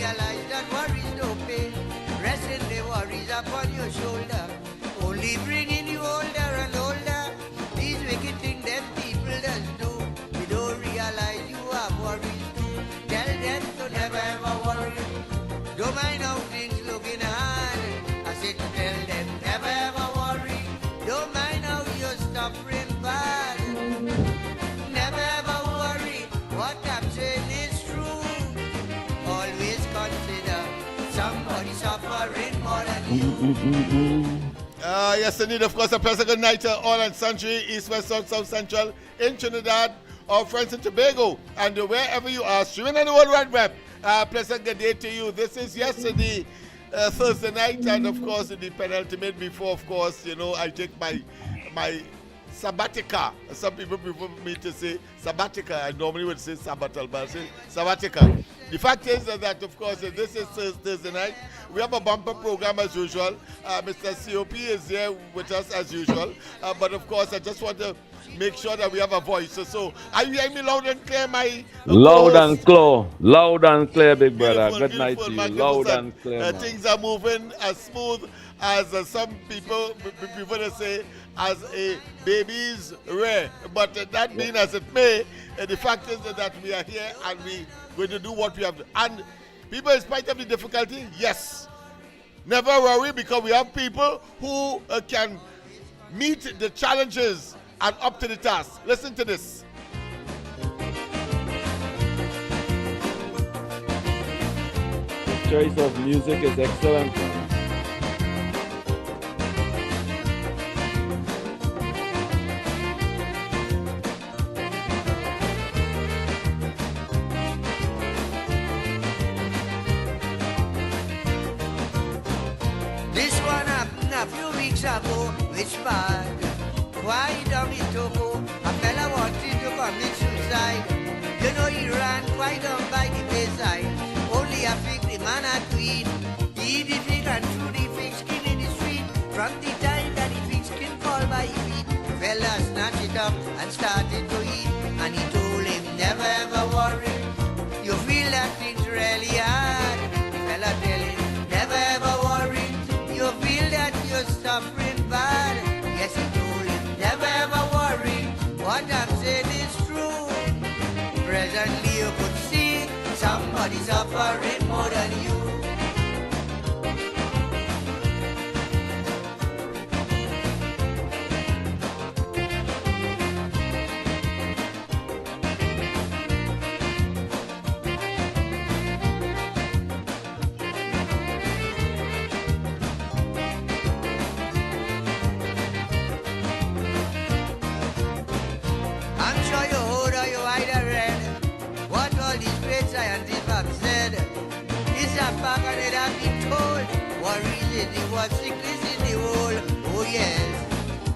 realize that worries don't pay. Resting the worries upon your shoulder, only bringing you older and older. These wicked things that people just do, you don't realize you have worries too. Tell them to never ever worry. Don't mind how things looking hard. I said to tell them never ever worry. Don't mind how you're suffering bad. Never ever worry. What I'm saying is true. Always consider somebody suffering more than you. Yes, indeed. Of course, a pleasant good night to all and sundry, East, West, South, South Central, in Trinidad, our friends in Tobago, and wherever you are, streaming on the World Wide Web. Pleasant good day to you. This is yesterday, Thursday night, and of course, the penultimate before, of course, you know, I take my sabbatica. Some people prefer me to say sabbatica. I normally would say sabbatal, but I say sabbatica. The fact is that, of course, this is Thursday night. We have a bumper program as usual. Mr. COP is here with us as usual. But, of course, I just want to make sure that we have a voice. So are you hearing me loud and clear, my Loud and clear. Loud and clear, big brother. Beautiful, Good night to you. magnificent. Loud and clear, man. Things are moving as smooth as some people prefer to say, as a baby's rare. But that being as it may, the fact is that we are here and we're going to do what we have to. And people, in spite of the difficulty, yes, never worry, because we have people who can meet the challenges and up to the task. Listen to this. The choice of music is excellent. This one happened a few weeks ago, which part? Why down in Togo, a fella wanted to commit suicide. You know he ran quite down by the bayside. Only a fig the man had to eat. He eat the fig and threw the fig skin in the street. From the time that the fig skin fall by his feet, the fella snatched it up and started to eat. And he told him, never ever worry. You feel that things really hard. The fella tell him, never ever worry. You feel that you're suffering bad. Yes, he told him, never ever worry. What I'm saying is true. Presently you could see somebody suffering more than you. I'm sure you heard or you either read what all these great scientists have said. It's a fact and it has been told. Worries is the worst sickness in the world. Oh yes,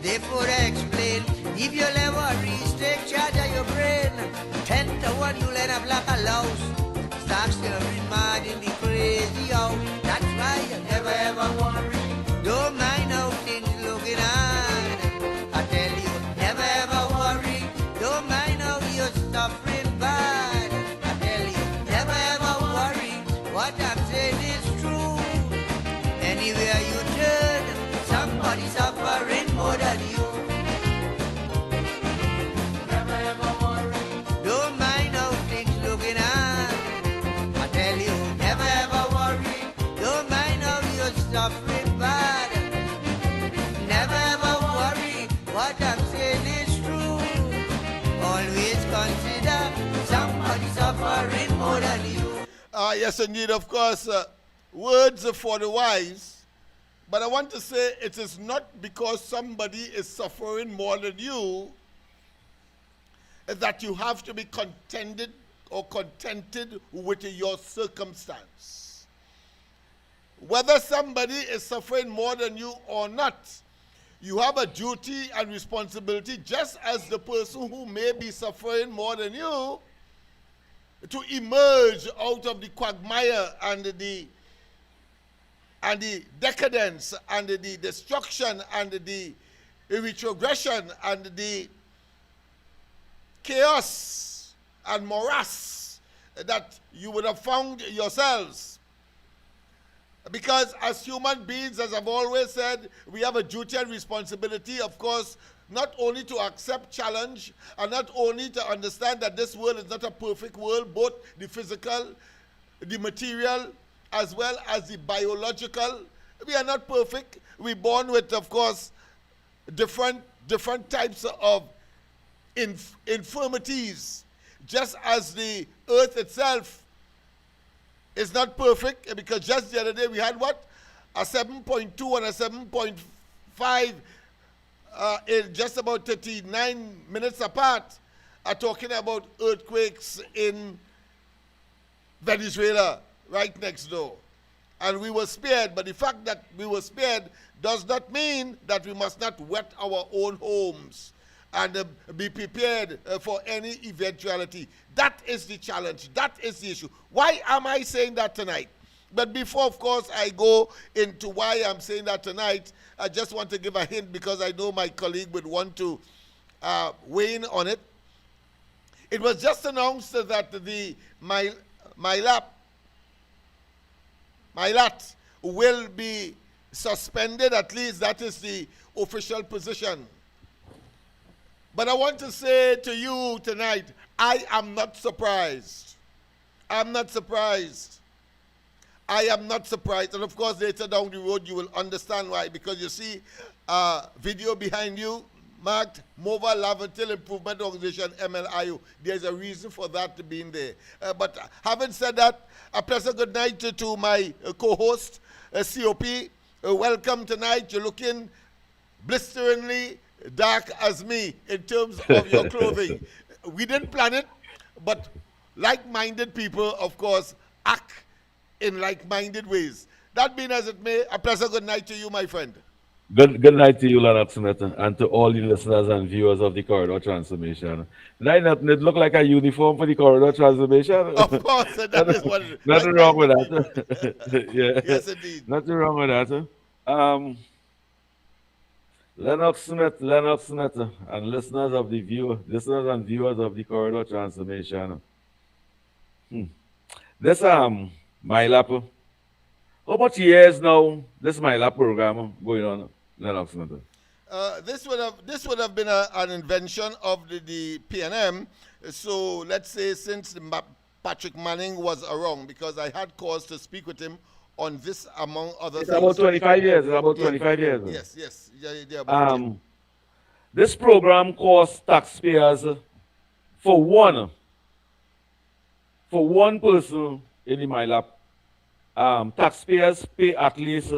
therefore I explain. If you let worries take charge of your brain, 10 to 1 you'll end up like a louse. Start stirring mad in the crazy house. That's why you never ever worry. Don't mind how things looking hard. I tell you, never ever worry. Don't mind how you're suffering bad. I tell you, never ever worry. What I'm saying is true. Anywhere you turn, somebody suffering more than you. Never ever worry. Don't mind how things looking hard. I tell you, never ever worry. Don't mind how you're suffering bad. Never ever worry. What I'm saying is true. Always consider somebody suffering more than you. Yes, indeed, of course, words are for the wise. But I want to say it is not because somebody is suffering more than you that you have to be contented or contented with your circumstance. Whether somebody is suffering more than you or not, you have a duty and responsibility, just as the person who may be suffering more than you, to emerge out of the quagmire and the decadence and the destruction and the retrogression and the chaos and morass that you would have found yourselves. Because as human beings, as I've always said, we have a duty and responsibility, of course, not only to accept challenge and not only to understand that this world is not a perfect world, both the physical, the material, as well as the biological. We are not perfect. We're born with, of course, different types of infirmities, just as the earth itself is not perfect, because just the other day we had what? A 7.2 and a 7.5 in just about 39 minutes apart are talking about earthquakes in Venezuela right next door. And we were spared, but the fact that we were spared does not mean that we must not wet our own homes and be prepared for any eventuality. That is the challenge. That is the issue. Why am I saying that tonight? But before, of course, I go into why I'm saying that tonight, I just want to give a hint because I know my colleague would want to weigh in on it. It was just announced that the MyLat will be suspended, at least that is the official position. But I want to say to you tonight, I am not surprised. I'm not surprised. I am not surprised. And of course, later down the road, you will understand why. Because you see video behind you marked Mobile Lavatil Improvement Organization, MLIO. There's a reason for that being there. But having said that, a pleasant good night to my co-host, COP. Welcome tonight. You're looking blisteringly dark as me in terms of your clothing. We didn't plan it, but like-minded people, of course, act in like-minded ways. That being as it may, a pleasant good night to you, my friend. Good night to you, Lennox, and to all the listeners and viewers of the Corridor Transformation. It look like a uniform for the Corridor Transformation. Of course, that is what it is. Nothing wrong with that. Yeah. Yes, indeed. Nothing wrong with that. Lennox Smith, and listeners and viewers of the Corridor Transformation. This MyLap. How much years now this MyLap program going on, Lennox Smith? This would have been an invention of the PNM. So let's say since Patrick Manning was around, because I had cause to speak with him on this, among other things. About 25 years. About 25 years. Yes. Yeah, this program costs taxpayers for one person in the MyLap. Taxpayers pay at least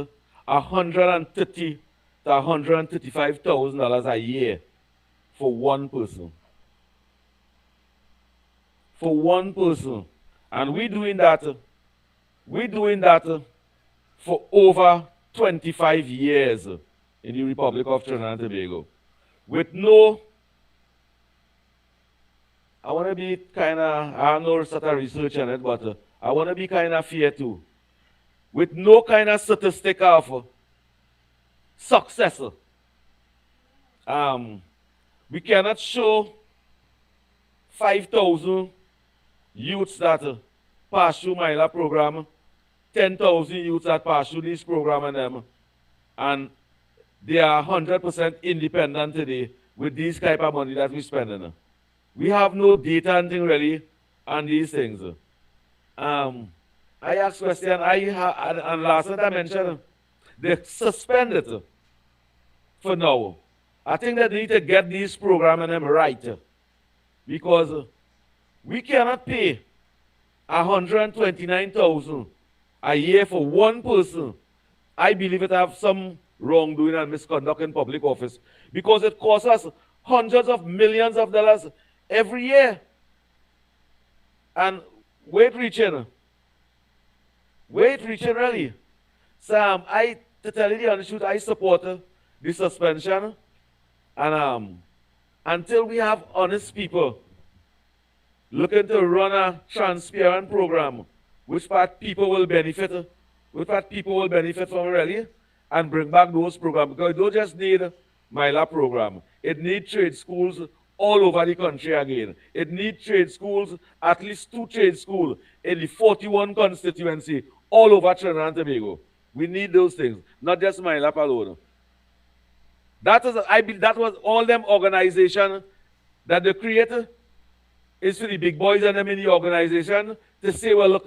$130,000 to $135,000 a year for one person. For one person. And we're doing that for over 25 years in the Republic of Trinidad and Tobago. With no, I want to be kind of, I have no sort of research on it, but I want to be kind of fair too. With no kind of statistic of success. We cannot show 5,000 youths that pass through MyLap program, 10,000 youths that pass through this program and them, and they are 100% independent today with this type of money that we're spending. We have no data and thing really on these things. I asked question, and last night I mentioned, they suspended it for now. I think that they need to get these programs and them right, because we cannot pay $129,000 a year for one person. I believe it have some wrongdoing and misconduct in public office, because it costs us hundreds of millions of dollars every year. And wait reaching really. So to tell you the honest truth, I support the suspension, and until we have honest people looking to run a transparent program, which part people will benefit from really, and bring back those programs, because you don't just need MyLap program. It needs trade schools all over the country again. It needs trade schools, at least 2 trade schools in the 41 constituency all over Trinidad and Tobago. We need those things, not just Mylap alone. That was all them organization that they create is for the big boys and them in the organization to say, well, look,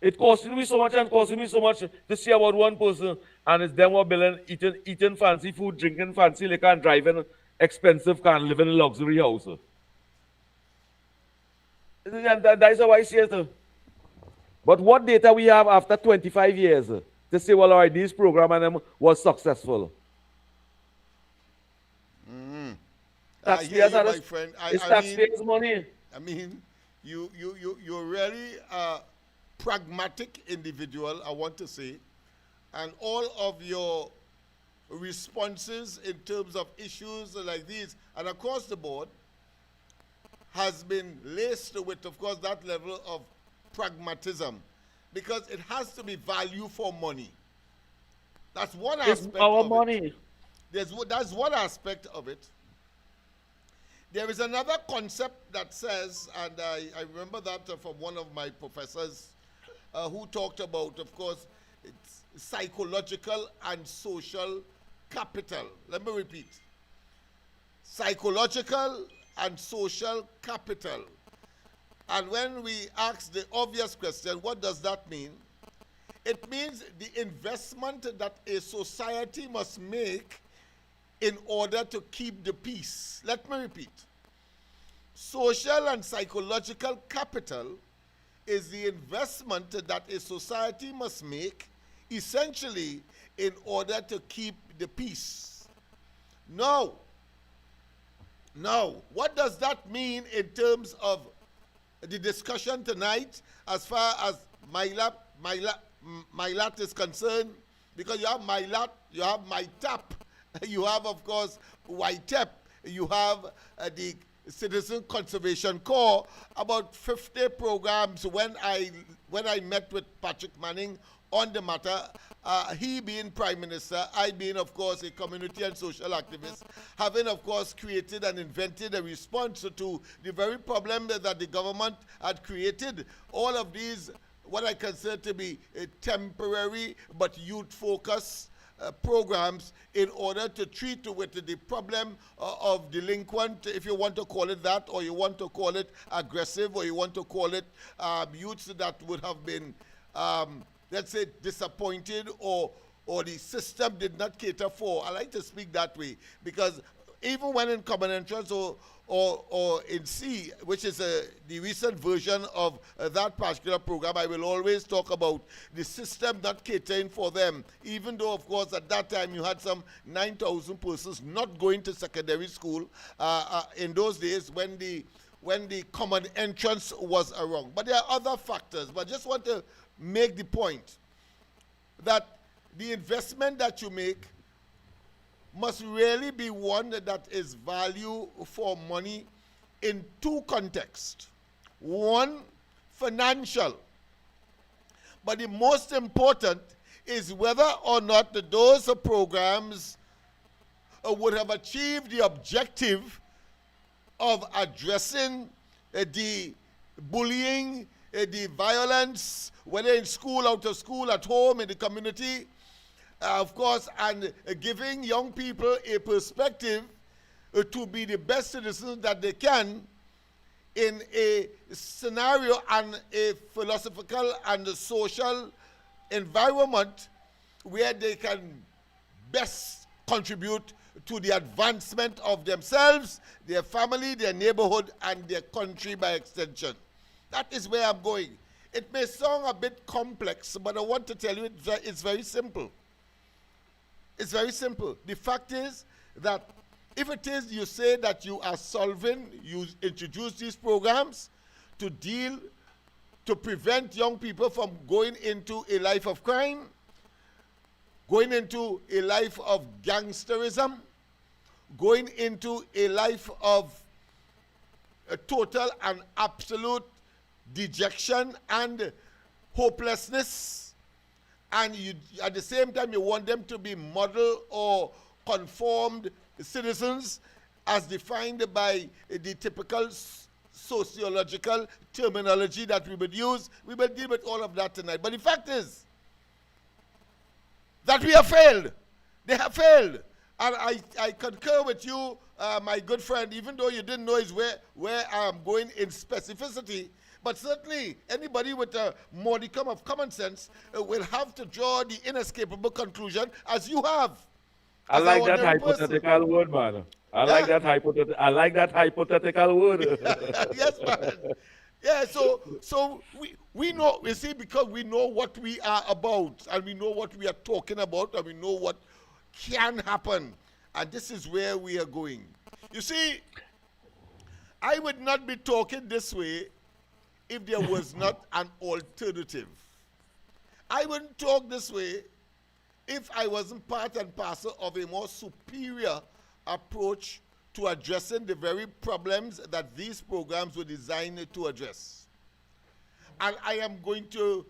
it costing me so much and costing me so much to see about one person, and it's them who are building, eating fancy food, drinking fancy liquor, and driving expensive car, and living in a luxury house. And that is how I see it. But what data we have after 25 years to say, well, all right, this program and them was successful? Taxpayers my friend. It's taxpayers' money. I mean, you're really a pragmatic individual, I want to say, and all of your responses in terms of issues like these and across the board has been laced with, of course, that level of pragmatism, because it has to be value for money. That's one aspect our of money. it. That's one aspect of it. There is another concept that says, and I remember that from one of my professors who talked about, of course, it's psychological and social capital. Let me repeat. Psychological and social capital. And when we ask the obvious question, what does that mean? It means the investment that a society must make in order to keep the peace. Let me repeat. Social and psychological capital is the investment that a society must make essentially in order to keep the peace. Now, what does that mean in terms of the discussion tonight as far as Mylat is concerned? Because you have Mylat, you have MyTap, you have, of course, YTEP, you have the Citizen Conservation Corps, about 50 programs. When I met with Patrick Manning on the matter, he being Prime Minister, I being, of course, a community and social activist, having, of course, created and invented a response to the very problem that the government had created. All of these, what I consider to be temporary but youth-focused programs in order to treat with the problem of delinquent, if you want to call it that, or you want to call it aggressive, or you want to call it youths that would have been, let's say, disappointed, or the system did not cater for. I like to speak that way, because even when in common entrance or in C, which is the recent version of that particular program, I will always talk about the system not catering for them, even though, of course, at that time you had some 9,000 persons not going to secondary school in those days when the common entrance was around. But there are other factors, but I just want to make the point that the investment that you make must really be one that is value for money in 2 contexts. One, financial. But the most important is whether or not those programs would have achieved the objective of addressing the bullying, the violence, whether in school, out of school, at home, in the community, of course, and giving young people a perspective to be the best citizens that they can in a scenario and a philosophical and a social environment where they can best contribute to the advancement of themselves, their family, their neighborhood, and their country by extension. That is where I'm going. It may sound a bit complex, but I want to tell you it's very simple. It's very simple. The fact is that if it is you say that you are solving, you introduce these programs to prevent young people from going into a life of crime, going into a life of gangsterism, going into a life of a total and absolute dejection and hopelessness, and you, at the same time, you want them to be model or conformed citizens, as defined by the typical sociological terminology that we would use. We will deal with all of that tonight. But the fact is that we have failed. They have failed. And I concur with you, my good friend, even though you didn't know is where I'm going in specificity. But certainly, anybody with a modicum of common sense will have to draw the inescapable conclusion, as you have. I as an like that ordinary person. hypothetical word, man. I like Yeah. that hypothetical word. Yes, man. Yeah, so we know, you see, because we know what we are about, and we know what we are talking about, and we know what can happen. And this is where we are going. You see, I would not be talking this way if there was not an alternative. I wouldn't talk this way if I wasn't part and parcel of a more superior approach to addressing the very problems that these programs were designed to address. And I am going to,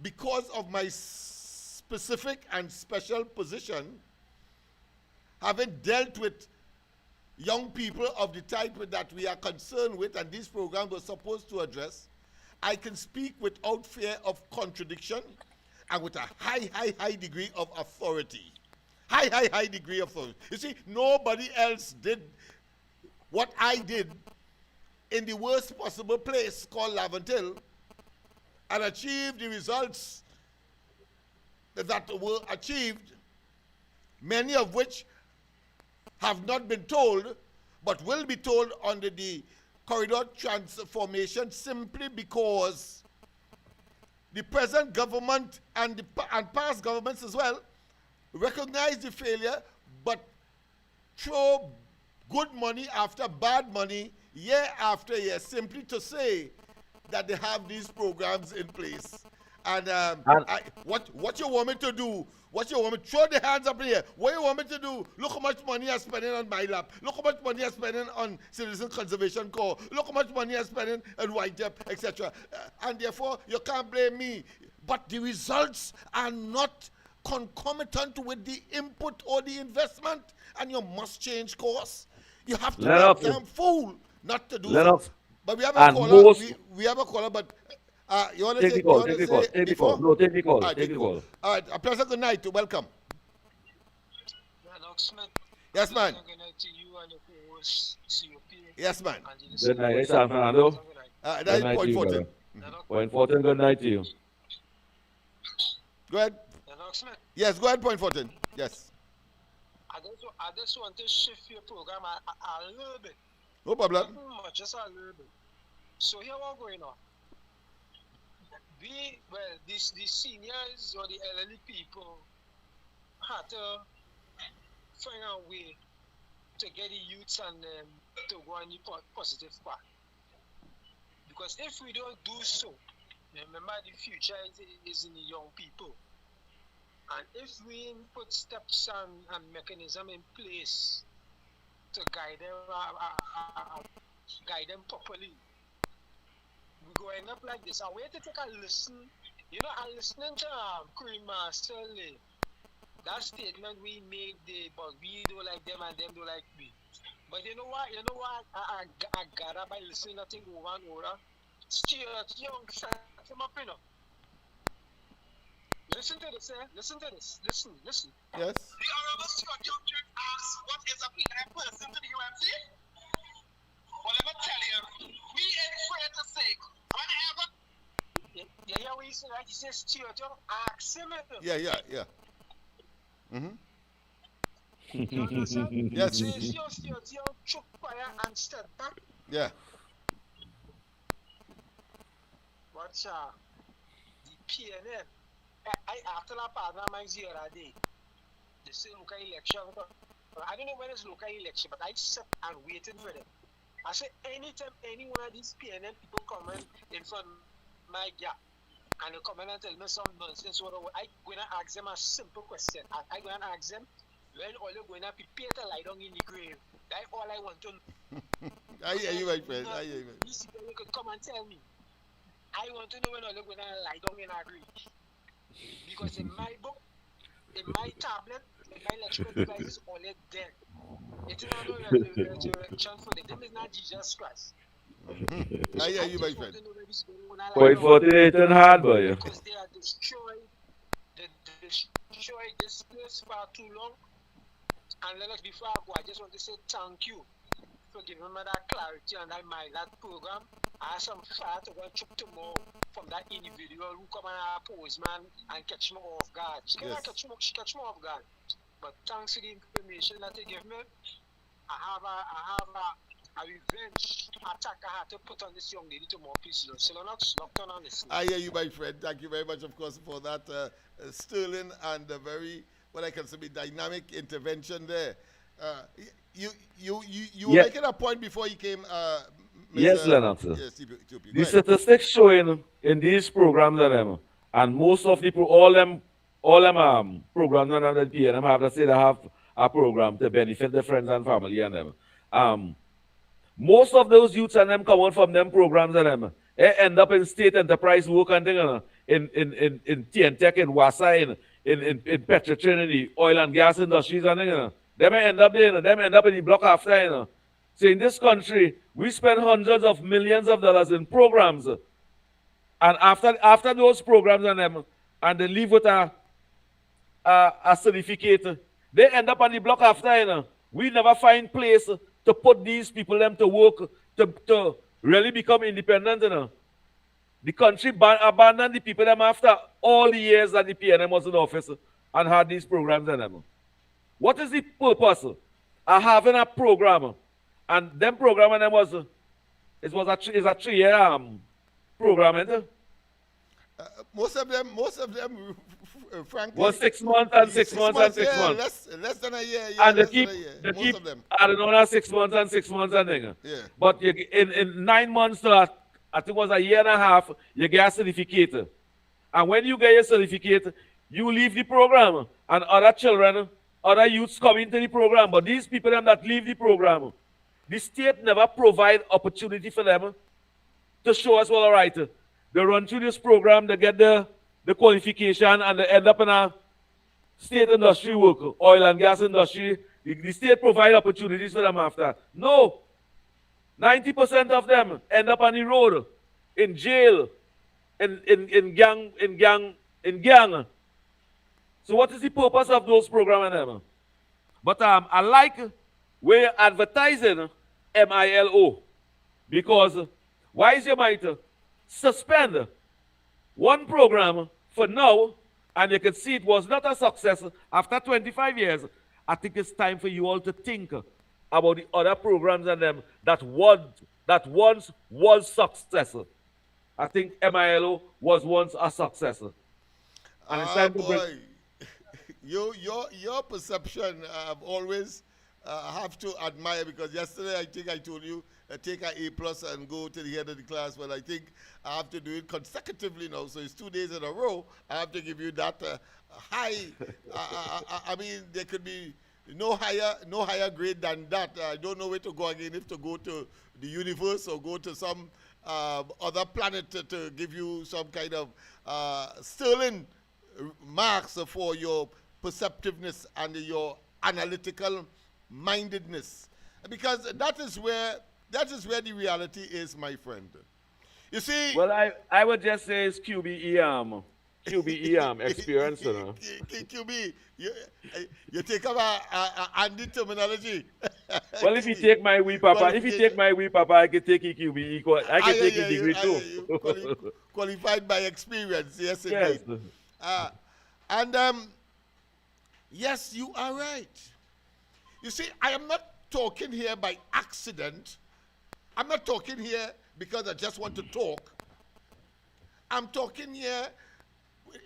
because of my specific and special position, having dealt with young people of the type that we are concerned with and these programs were supposed to address, I can speak without fear of contradiction and with a high degree of authority. High degree of authority. You see, nobody else did what I did in the worst possible place called Laventille and achieved the results that were achieved, many of which have not been told, but will be told under the corridor transformation, simply because the present government and past governments as well recognize the failure, but throw good money after bad money year after year, simply to say that they have these programs in place. And what you want me to do? What you want me to throw the hands up in the air? What you want me to do? Look how much money I'm spending on my lap. Look how much money I'm spending on Citizen Conservation Corps. Look how much money I'm spending on White Up, etc. And therefore, you can't blame me. But the results are not concomitant with the input or the investment, and you must change course. You have to be a damn fool not to do so. But we have a caller. We have a caller, but you want to take say, the call, you take the say call, take the before? call. No, take the call, All right, take the call. All right, a pleasant good night. Welcome. Lennox, man. Yes, man. Good night to you and your co-host, COP. Yes, man. Good night, hey, San Fernando. That Good is night to point you, 14. brother. Point 14, good night to you. Go ahead. Lennox, man. Yes, go ahead, point 14. Yes. I just want to shift your program a little bit. No problem. Not much, just a little bit. So here what's going on. The seniors or the elderly people had to find a way to get the youths and to go on the positive path. Because if we don't do so, remember the future is in the young people. And if we put steps and mechanism in place to guide them properly, we go end up like this. And we have to take a listen. You know, I'm listening to Queen Master Lee. That statement we made, but we don't like them and them don't like me. But you know what? I got up by listening to thing over and over. Still, young, shut him up, you know. Listen to this, eh? Listen to this. Listen. Yes. The Honorable Scott Johnson asks, what is a PNF person to the UMC? Well, let me tell you, we ain't afraid to say, whatever. Yeah, what he said, right? He says, Stuart, you ask him. Yeah. Mm-hmm. You understand? Yes. He says, Stuart, you choke fire and step back. Yeah. What's the PNF? After that part of my zero day, they say local election. I don't know when it's local election, but I sat and waited for them. I said, anytime any one of these PNM people come in front of my gap and they come in and tell me some nonsense, I'm going to ask them a simple question. I'm going to ask them, when all you're going to prepare to lie down in the grave? That's all I want to know. I hear you, my friend. I hear you. These people could come and tell me. I want to know when all you're going to lie down in a grave. Because in my book, in my tablet, My electrical device is only dead. It is not a resurrection for them. Is not Jesus Christ. I So hear I you, my just want friend. to know where this is going on right Point now 48 and hard, boy. because they are destroyed this place for too long. And Lennox, before I go, I just want to say thank you for giving me that clarity on that program. I have some fire to go chop tomorrow from that individual who come and oppose man and catch me off guard. She cannot catch me off guard. But thanks for the information that you give me, I have a revenge attack I had to put on this young lady to more pieces. So Lennox, locked on this. I hear you, my friend. Thank you very much, of course, for that sterling and very, what I consider dynamic intervention there. You were Yeah. making a point before you came, Yes, Mr. Lennox. Yes, TP. Go The ahead. statistics showing in these programs and them, and most of the all them programs and the PNM have to say they have a program to benefit the friends and family and them. Most of those youths and them come out from them programs and them. They end up in state enterprise work and thing, in TNTech, in Wasa, in Petrotrin, in the oil and gas industries and thing. They may end up there, they may end up in the block after. So in this country, we spend hundreds of millions of dollars in programs. And after those programs and them, and they leave with a certificate, they end up on the block after. We never find place to put these people them to work to really become independent. The country abandoned the people them after all the years that the PNM was in office and had these programs and them. What is the purpose of having a program? And them program and them was a 3-year program, isn't it? Most of them, frankly, Was 6 months and 6 months and 6 yeah, months. less than a year. And they less keep, than a year. they Most keep of them. adding on 6 months and 6 months and thing. Yeah. But in 9 months to I think it was a year and a half, you get a certificate. And when you get your certificate, you leave the program. And other children, other youths come into the program. But these people them that leave the program, the state never provide opportunity for them to show us, well, all right, they run through this program, they get the qualification, and they end up in a state industry work, oil and gas industry. The state provide opportunities for them after. No. 90% of them end up on the road, in jail, in gang. So what is the purpose of those programs and them? But I like where advertising MILO, because why is you might suspend one program for now, and you can see it was not a success after 25 years. I think it's time for you all to think about the other programs and them that once was success. I think MILO was once a success. And it's time to bring. Boy, your perception, I've always have to admire, because yesterday I think I told you take an A+ and go to the head of the class. Well, I think I have to do it consecutively now, so it's 2 days in a row. I have to give you that high. I mean, there could be no higher grade than that. I don't know where to go again, if to go to the universe or go to some other planet to give you some kind of sterling marks for your perceptiveness and your analytical mindedness, because that is where the reality is, my friend. You see, Well, I would just say it's QBE experience. QB, you take up a Andy terminology. Well, if you take my wee papa, I can take QBE. I can take a degree too. Qualified by experience, yes, Yes. indeed. And yes, you are right. You see, I am not talking here by accident. I'm not talking here because I just want to talk. I'm talking here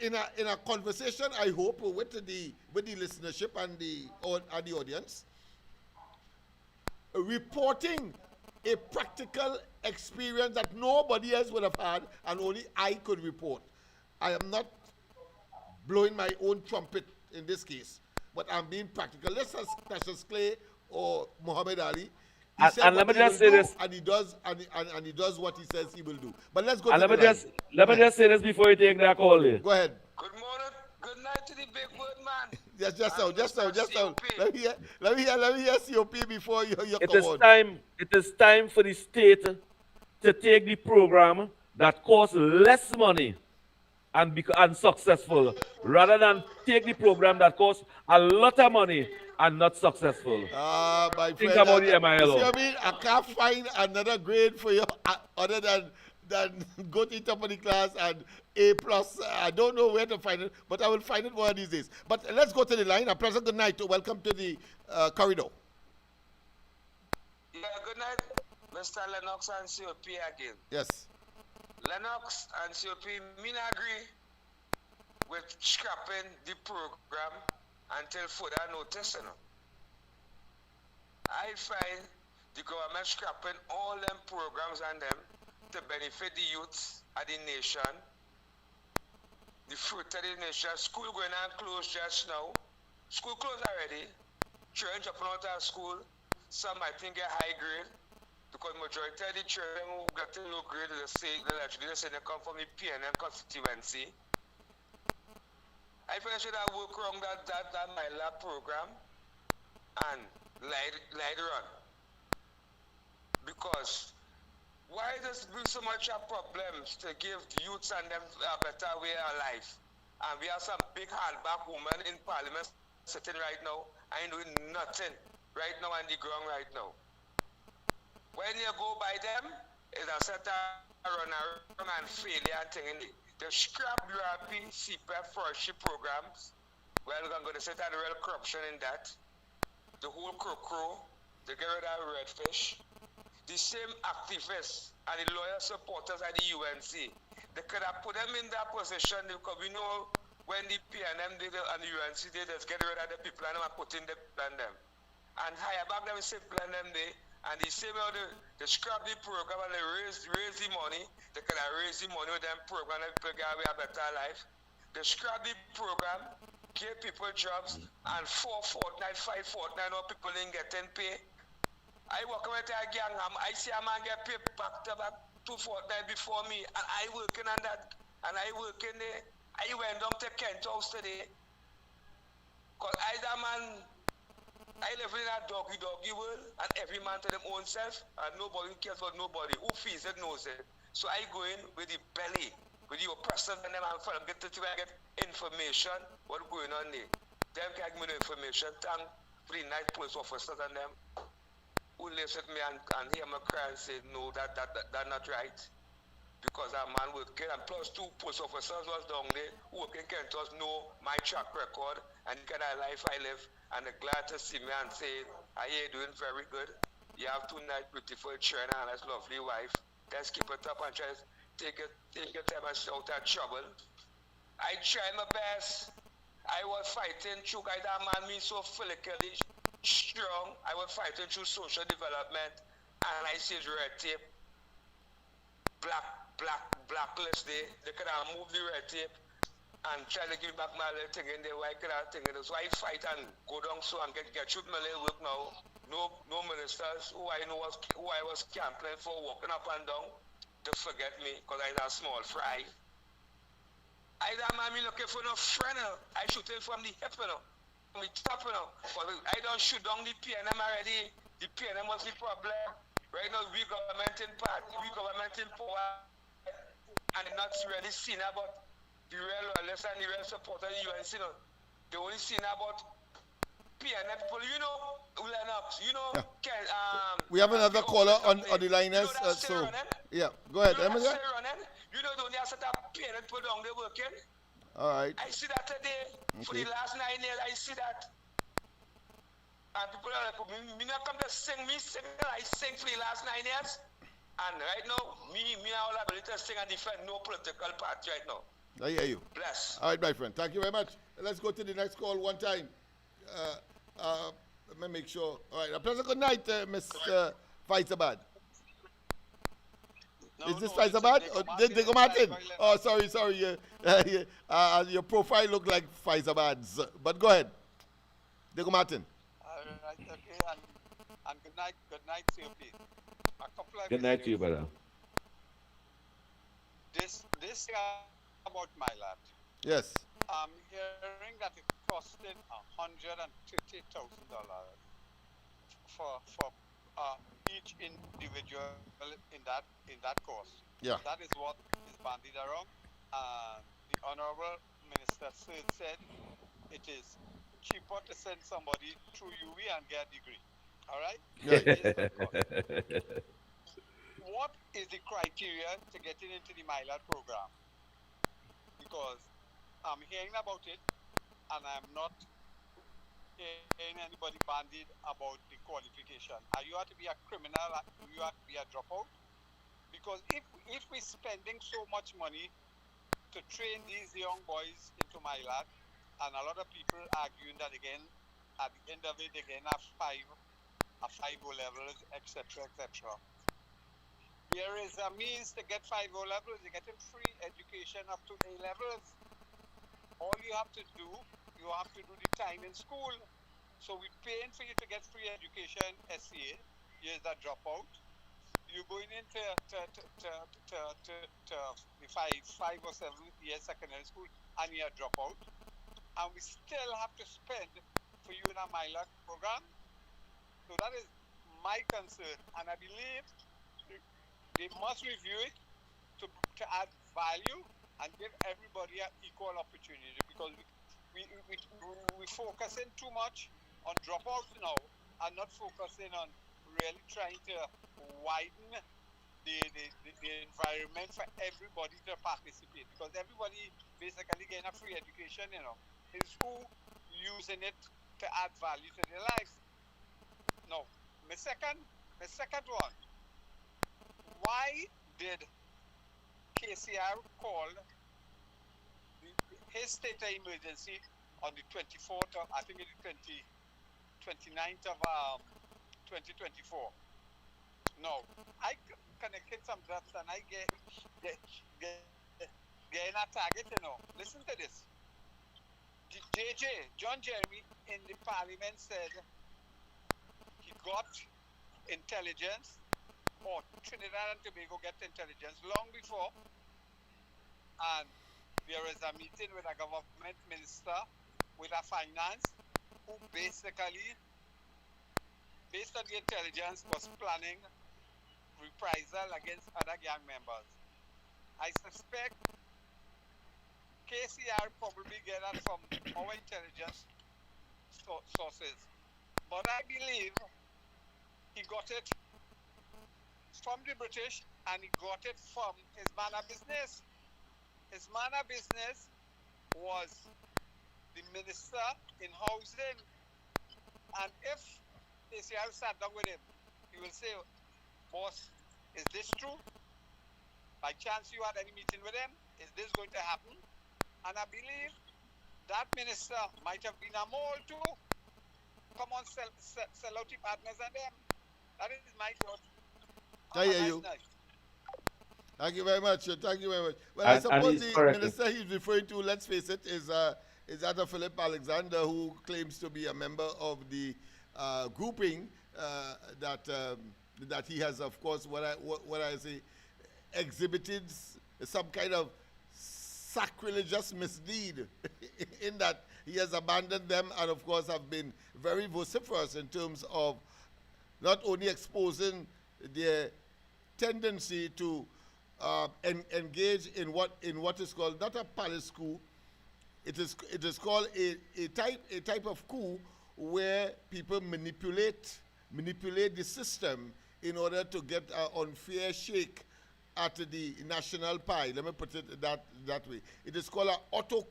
in a conversation, I hope, with the listenership and the audience, reporting a practical experience that nobody else would have had and only I could report. I am not blowing my own trumpet in this case, but I'm being practical. Let's ask Cassius Clay or Muhammad Ali. He said And let me what he just will say do, this. and he does what he says he will do. But let's go And to let me the line. just say this before you take that call there. Go ahead. Good Good night to the big word man. Just And now. Mr. COP. Let me hear COP before you It come is on. time. It is time for the state to take the program that costs less money and successful, rather than take the program that costs a lot of money and not successful. My Think friend, about the you see MILO. what I mean? I can't find another grade for you other than go to top of the class and A plus. I don't know where to find it, but I will find it one of these days. But let's go to the line. A pleasant good night. Welcome to the corridor. Yeah, good night, Mr. Lennox and COP again. Yes. Lennox and COP, me not agree with scrapping the program until further notice. You know. I find the government scrapping all them programs and them to benefit the youths of the nation, the fruit of the nation. School going on closed just now. School closed already. Children jumping out of school. Some I think get high grade. Because majority of the children who got a low grade, they say they come from the PNM constituency. I think I should have worked around that my lab program and later on. Because why does it bring so much problems to give youths and them a better way of life? And we have some big hardback women in parliament sitting right now and doing nothing right now on the ground right now. When you go by them, it's a set of run and failure and thing in it. The scrap URP, CPF, forestry programs, well, we're going to set out the real corruption in that. The whole crow, they get rid of redfish. The same activists and the lawyer supporters at the UNC, they could have put them in that position because we know when the PNM did and the UNC did, let's get rid of the people and put in the plan them. And hire back them, say plan them there. And the same way they scrap the program and they raise the money, they can raise the money with them program and people get a better life. They scrap the program, give people jobs, and 4 fortnight, 5 fortnight, no people ain't getting pay. I work with a gang, I see a man get paid back to back 2 fortnight before me, and I working on that, and I working there. I went down to Kent House today, because I live in a doggy world, and every man to them own self, and nobody cares about nobody. Who feels it knows it. So I go in with the belly, with the oppressors and them, and for them get information what's going on there. Them can give me the information. Thank for the night police officers and them who lives with me and hear me cry and say, no, that's not right. Because our man working, and plus 2 police officers was down there who working can us know my track record and the kind of life I live. And they're glad to see me and say, are you doing very good? You have 2 nice beautiful children and a lovely wife. Let's keep it up and try to take your time and stay out of trouble. I tried my best. I was fighting through that man me so physically strong. I was fighting through social development and I see red tape. Blacklist day. They could have moved the red tape and try to give back my little thing in there, why could I think in there? So I fight and go down so and get through my little work now. No ministers who I was campaigning for walking up and down to forget me because I was a small fry. I don't mind me looking for no friend. I shoot it from the hip, from the top, But I don't shoot down the PNM already. The PNM was the problem. Right now we government in power and not really seen about the real loyalists and the real supporters of the UNC, they only seen about PNF people, Lennox, we have another caller on the line, so yeah, go ahead. Running, the only set up PNF people down there working. All right. I see that today. Okay. For the last 9 years, I see that. And people are like, me not come to sing, I sing for the last 9 years. And right now, me all ability to sing and defend no political party right now. I hear you. Bless. All right, my friend. Thank you very much. Let's go to the next call one time. Let me make sure. All right. A pleasant good night, Mr. Faisabad. Is this Faisabad? Diego Martin? Oh, sorry. Your profile looked like Faisabad's. But go ahead. Diego Martin. All right, okay. And good night, COP. Good night to you, brother. This about my lad. Yes. I'm hearing that it costed $130,000 for each individual in that course. Yeah. That is what is bandied around. And the Honorable Minister said it is cheaper to send somebody through UV and get a degree. All right? Right. Based on cost. What is the criteria to getting into the MyLab program? Because I'm hearing about it and I'm not hearing anybody bandied about the qualification. Are you have to be a criminal? Do you have to be a dropout? Because if we're spending so much money to train these young boys into MyLab, and a lot of people arguing that again, at the end of it, again, a five O levels, etc., etc. There is a means to get 5 O levels. You're getting free education up to A levels. All you have to do the time in school. So we're paying for you to get free education, SCA. Here's that dropout. You're going into the five or 7 years secondary school, and you're a dropout. And we still have to spend for you in a MyLab program. So that is my concern, and I believe they must review it to add value and give everybody an equal opportunity, because we're focusing too much on dropouts now and not focusing on really trying to widen the environment for everybody to participate, because everybody basically getting a free education, is who using it to add value to their life. Now, my second one, why did KCR call his state of emergency on the 24th of, I think it's the 29th of 2024? No, I connected some dots and I get in a target, Listen to this. John Jeremy in the parliament said he got intelligence, or Trinidad and Tobago get intelligence long before, and there is a meeting with a government minister with a finance who basically, based on the intelligence, was planning reprisal against other gang members. I suspect KCR probably get that from our intelligence sources, but I believe he got it from the British, and he got it from his man of business. His man of business was the minister in housing, and if KCR sat down with him, he will say, boss, is this true? By chance you had any meeting with him? Is this going to happen? And I believe that minister might have been a mole too. Come on, sell out the partners and them. That is my thought. I hear you. Nice. Thank you very much. Thank you very much. Well, And I suppose he's the correct. minister he's referring to, let's face it, is that of Philip Alexander, who claims to be a member of the grouping that he has, of course, what I say, exhibited some kind of sacrilegious misdeed in that he has abandoned them, and of course have been very vociferous in terms of not only exposing their tendency to engage in what is called not a palace coup. It is called a type of coup where people manipulate the system in order to get an unfair shake at the national pie. Let me put it that way. It is called an auto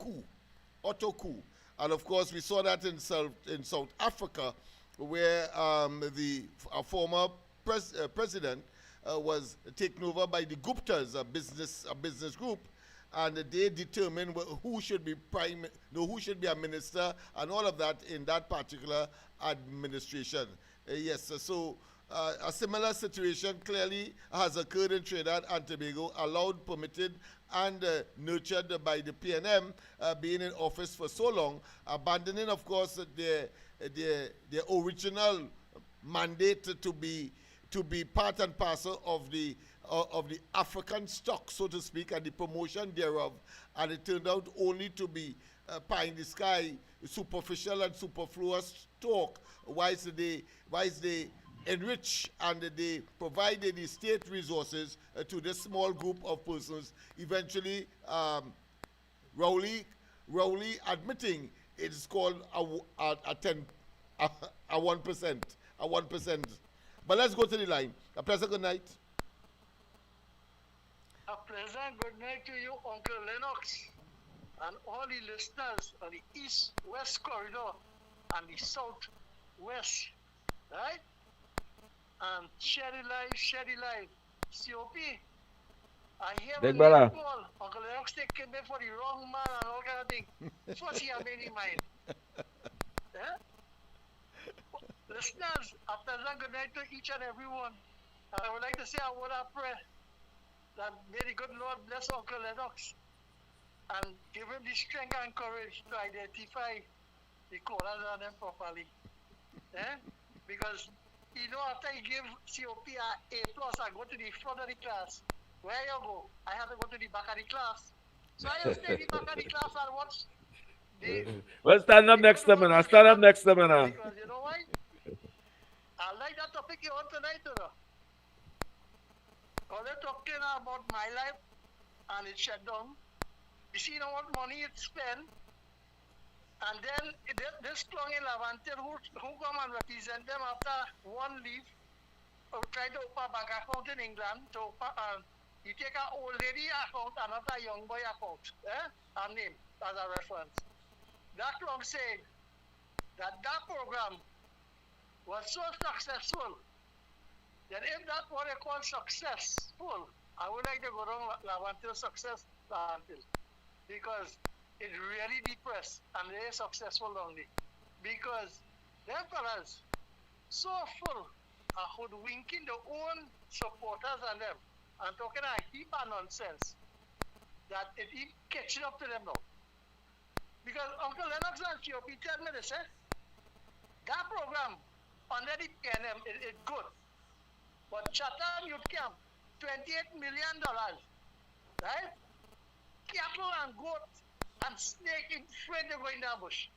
coup, and of course we saw that in South Africa, where a former president was taken over by the Guptas, a business group, and they determined who should be who should be a minister and all of that in that particular administration. Yes, so a similar situation clearly has occurred in Trinidad and Tobago, allowed, permitted, and nurtured by the PNM being in office for so long, abandoning, of course, their original mandate to to be part and parcel of the African stock, so to speak, and the promotion thereof, and it turned out only to be pie in the sky, superficial and superfluous talk, whilst they enrich and they provide the state resources to this small group of persons, eventually Rowley admitting it is called a 1%. But let's go to the line. A pleasant good night. A pleasant good night to you, Uncle Lennox, and all the listeners on the east-west corridor and the south-west, right? And share the life. COP, I hear Big when brother. you call, Uncle Lennox taking me for the wrong man and all kind of thing. First he have made in mind. Yeah? Listeners, a pleasant good night to each and every one. And I would like to say a word of prayer that may the good Lord bless Uncle Lennox and give him the strength and courage to identify the corners on them properly. Because after he gave COP A plus, I go to the front of the class. Where you go? I have to go to the back of the class. So I just stay in the back of the class and watch Well, stand up next to me now. Stand up next to me now. Because you know why? I like that topic you want tonight, Because they're talking about my life and it's shut down. You see what money it spend. And then this strong in Levantil who come and represent them after one leave or try to open a bank account in England to open, you take an old lady account and not a young boy account. A name as a reference. That long saying that program was so successful, then if that's what they call successful, I would like to go down Levantil success Levantil. Because it really depressed and they're successful only. Because them fellas so full of hoodwinking their own supporters and them and talking a heap of nonsense that it is catching up to them now. Because Uncle Lennox and COP tell me this, that program under the PNM is good. But Chatham Youth Camp, $28 million, right? Cattle and goat and snake in front of going down bush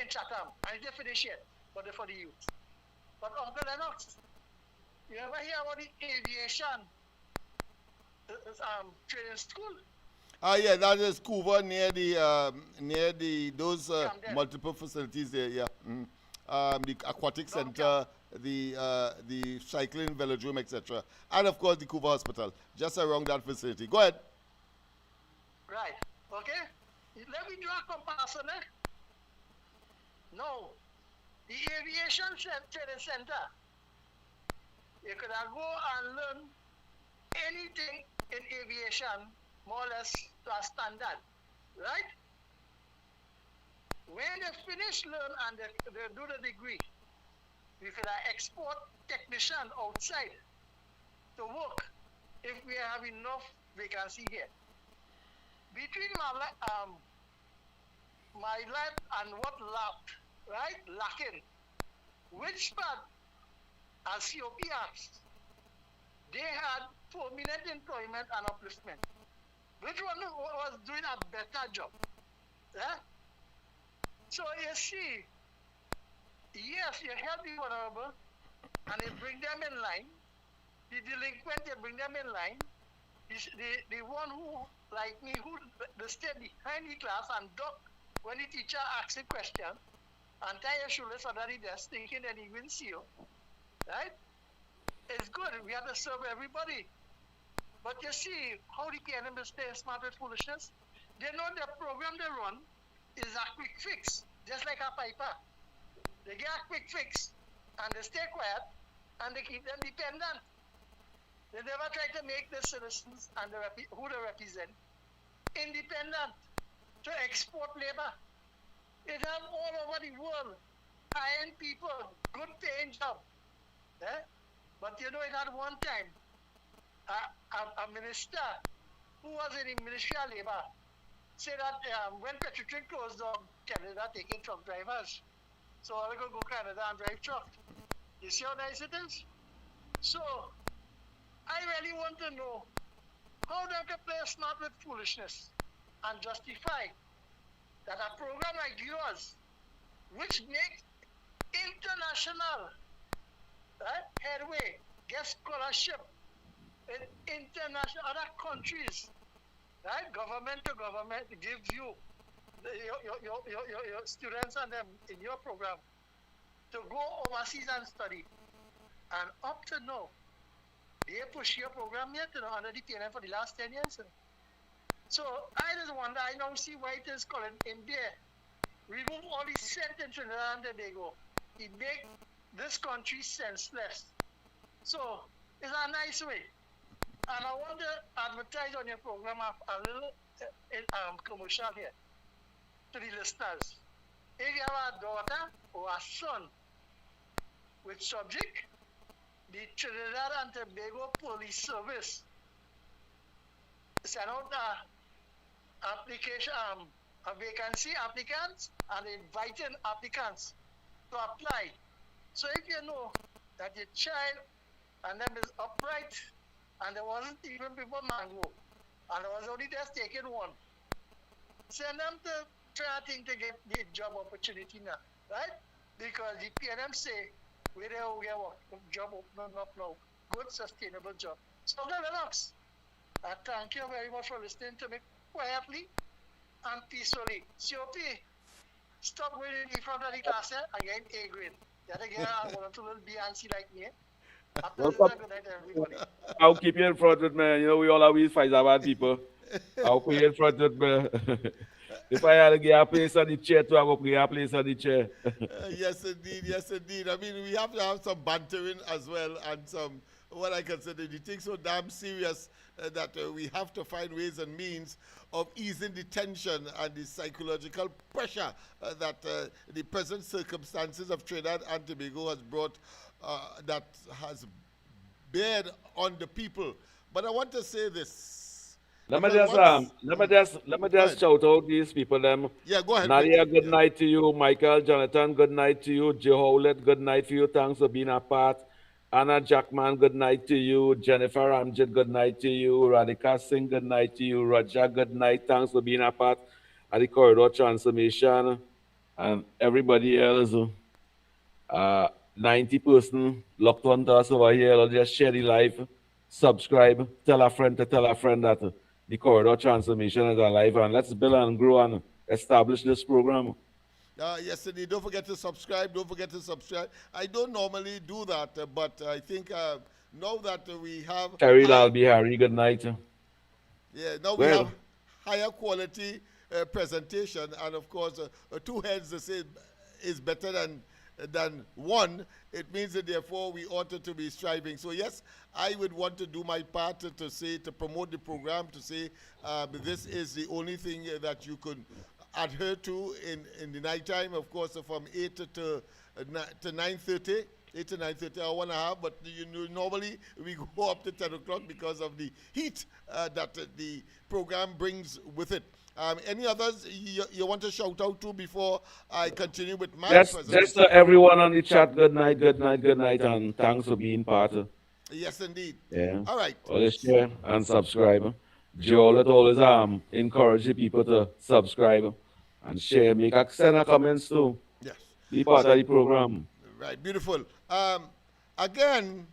in Chatham. And they finish it, but they're for the youth. But Uncle Lennox, you ever hear about the aviation training school? Yeah, that is Cuba near those multiple facilities there. Yeah, the aquatic center, the cycling velodrome, etc., and of course the Cuba Hospital, just around that facility. Go ahead. Right. Okay. Let me draw a comparison. No, the aviation training center. You could go and learn anything in aviation, more or less to a standard, right? When they finish learn and they do the degree, we could export technician outside to work if we have enough vacancy here. Between my life and what lacking, which part, as COP asked, they had permanent employment and upliftment. Which one was doing a better job? So you see, yes, you help the vulnerable and you bring them in line. The delinquent, you bring them in line. The one who, like me, who stay behind the class and duck when the teacher asks a question and tie your shoelace under the desk thinking that he will see you. Right? It's good. We have to serve everybody. But you see how the PNM is staying smart with foolishness? They know the program they run is a quick fix, just like a piper. They get a quick fix and they stay quiet and they keep them dependent. They never try to make the citizens and who they represent independent to export labor. It has all over the world, high-end people, good paying job. But you know, it had one time a minister who was in the Ministry of Labor said that when Petrotrin closed down, Canada taking truck drivers. So I could go Canada and drive truck. You see how nice it is? So I really want to know how they can play smart with foolishness and justify that a program like yours, which makes international headway, get scholarship in international other countries, right? Government to government gives you your students and them in your program to go overseas and study. And up to now, they push your program yet, under the PNM for the last 10 years. So I just wonder, I now see why it is called in there. Remove all the cent in Trinidad and Tobago. It make this country senseless. So it's a nice way. And I want to advertise on your program a little commercial here to the listeners. If you have a daughter or a son with subject, the Trinidad and Tobago Police Service send out application, a vacancy applicants and inviting applicants to apply. So if you know that your child and them is upright and there wasn't even before mango and there was only just taking one, send them to try to get the job opportunity now, right? Because the PNM say we have a job opening up now, good sustainable job. So the Lennox, thank you very much for listening to me quietly and peacefully. COP, stop waiting in front of the class and get A grade. Yet again, I want to little Beyonce like me. After this, good night, everybody. I'll keep you in front with me. You know, we all always fight about people. I'll put you in front with me. If I had to get a place on the chair, too, I will put a place on the chair. Yes, indeed. Yes, indeed. I mean, we have to have some bantering as well and some, what I consider the thing so damn serious that we have to find ways and means of easing the tension and the psychological pressure that the present circumstances of Trinidad and Tobago has brought, that has bared on the people. But I want to say this. Let me just shout out these people. Yeah, go ahead. Nadia, good night to you. Michael, Jonathan, good night to you. Joe Howlett, good night for you. Thanks for being a part. Anna Jackman, good night to you. Jennifer Ramjet, good night to you. Radhika Singh, good night to you. Raja, good night. Thanks for being a part of the corridor transformation. And everybody else, 90% locked on to us over here. I'll just share the live, subscribe, tell a friend that the corridor transformation is alive, and let's build and grow and establish this program. Yes, indeed. Don't forget to subscribe. Don't forget to subscribe. I don't normally do that, but I think now that we have... Terry Lalby, Harry, good night. Yeah, now we have higher quality presentation, and of course, two heads is better than one. It means that therefore we ought to be striving. So yes, I would want to do my part to promote the program, to say this is the only thing that you could adhere to in the night time, of course, from 8 to 9:30. 8 to 9:30, hour and a half, but normally we go up to 10 o'clock because of the heat that the program brings with it. Any others you want to shout out to before I continue with my presentation? Just everyone on the chat, good night, and thanks for being part of. Yes, indeed. Yeah. All right. Always share and subscribe. Joel always encourage the people to subscribe and share. Send a comments too. Yes. Be part of the program. Right. Beautiful. Again,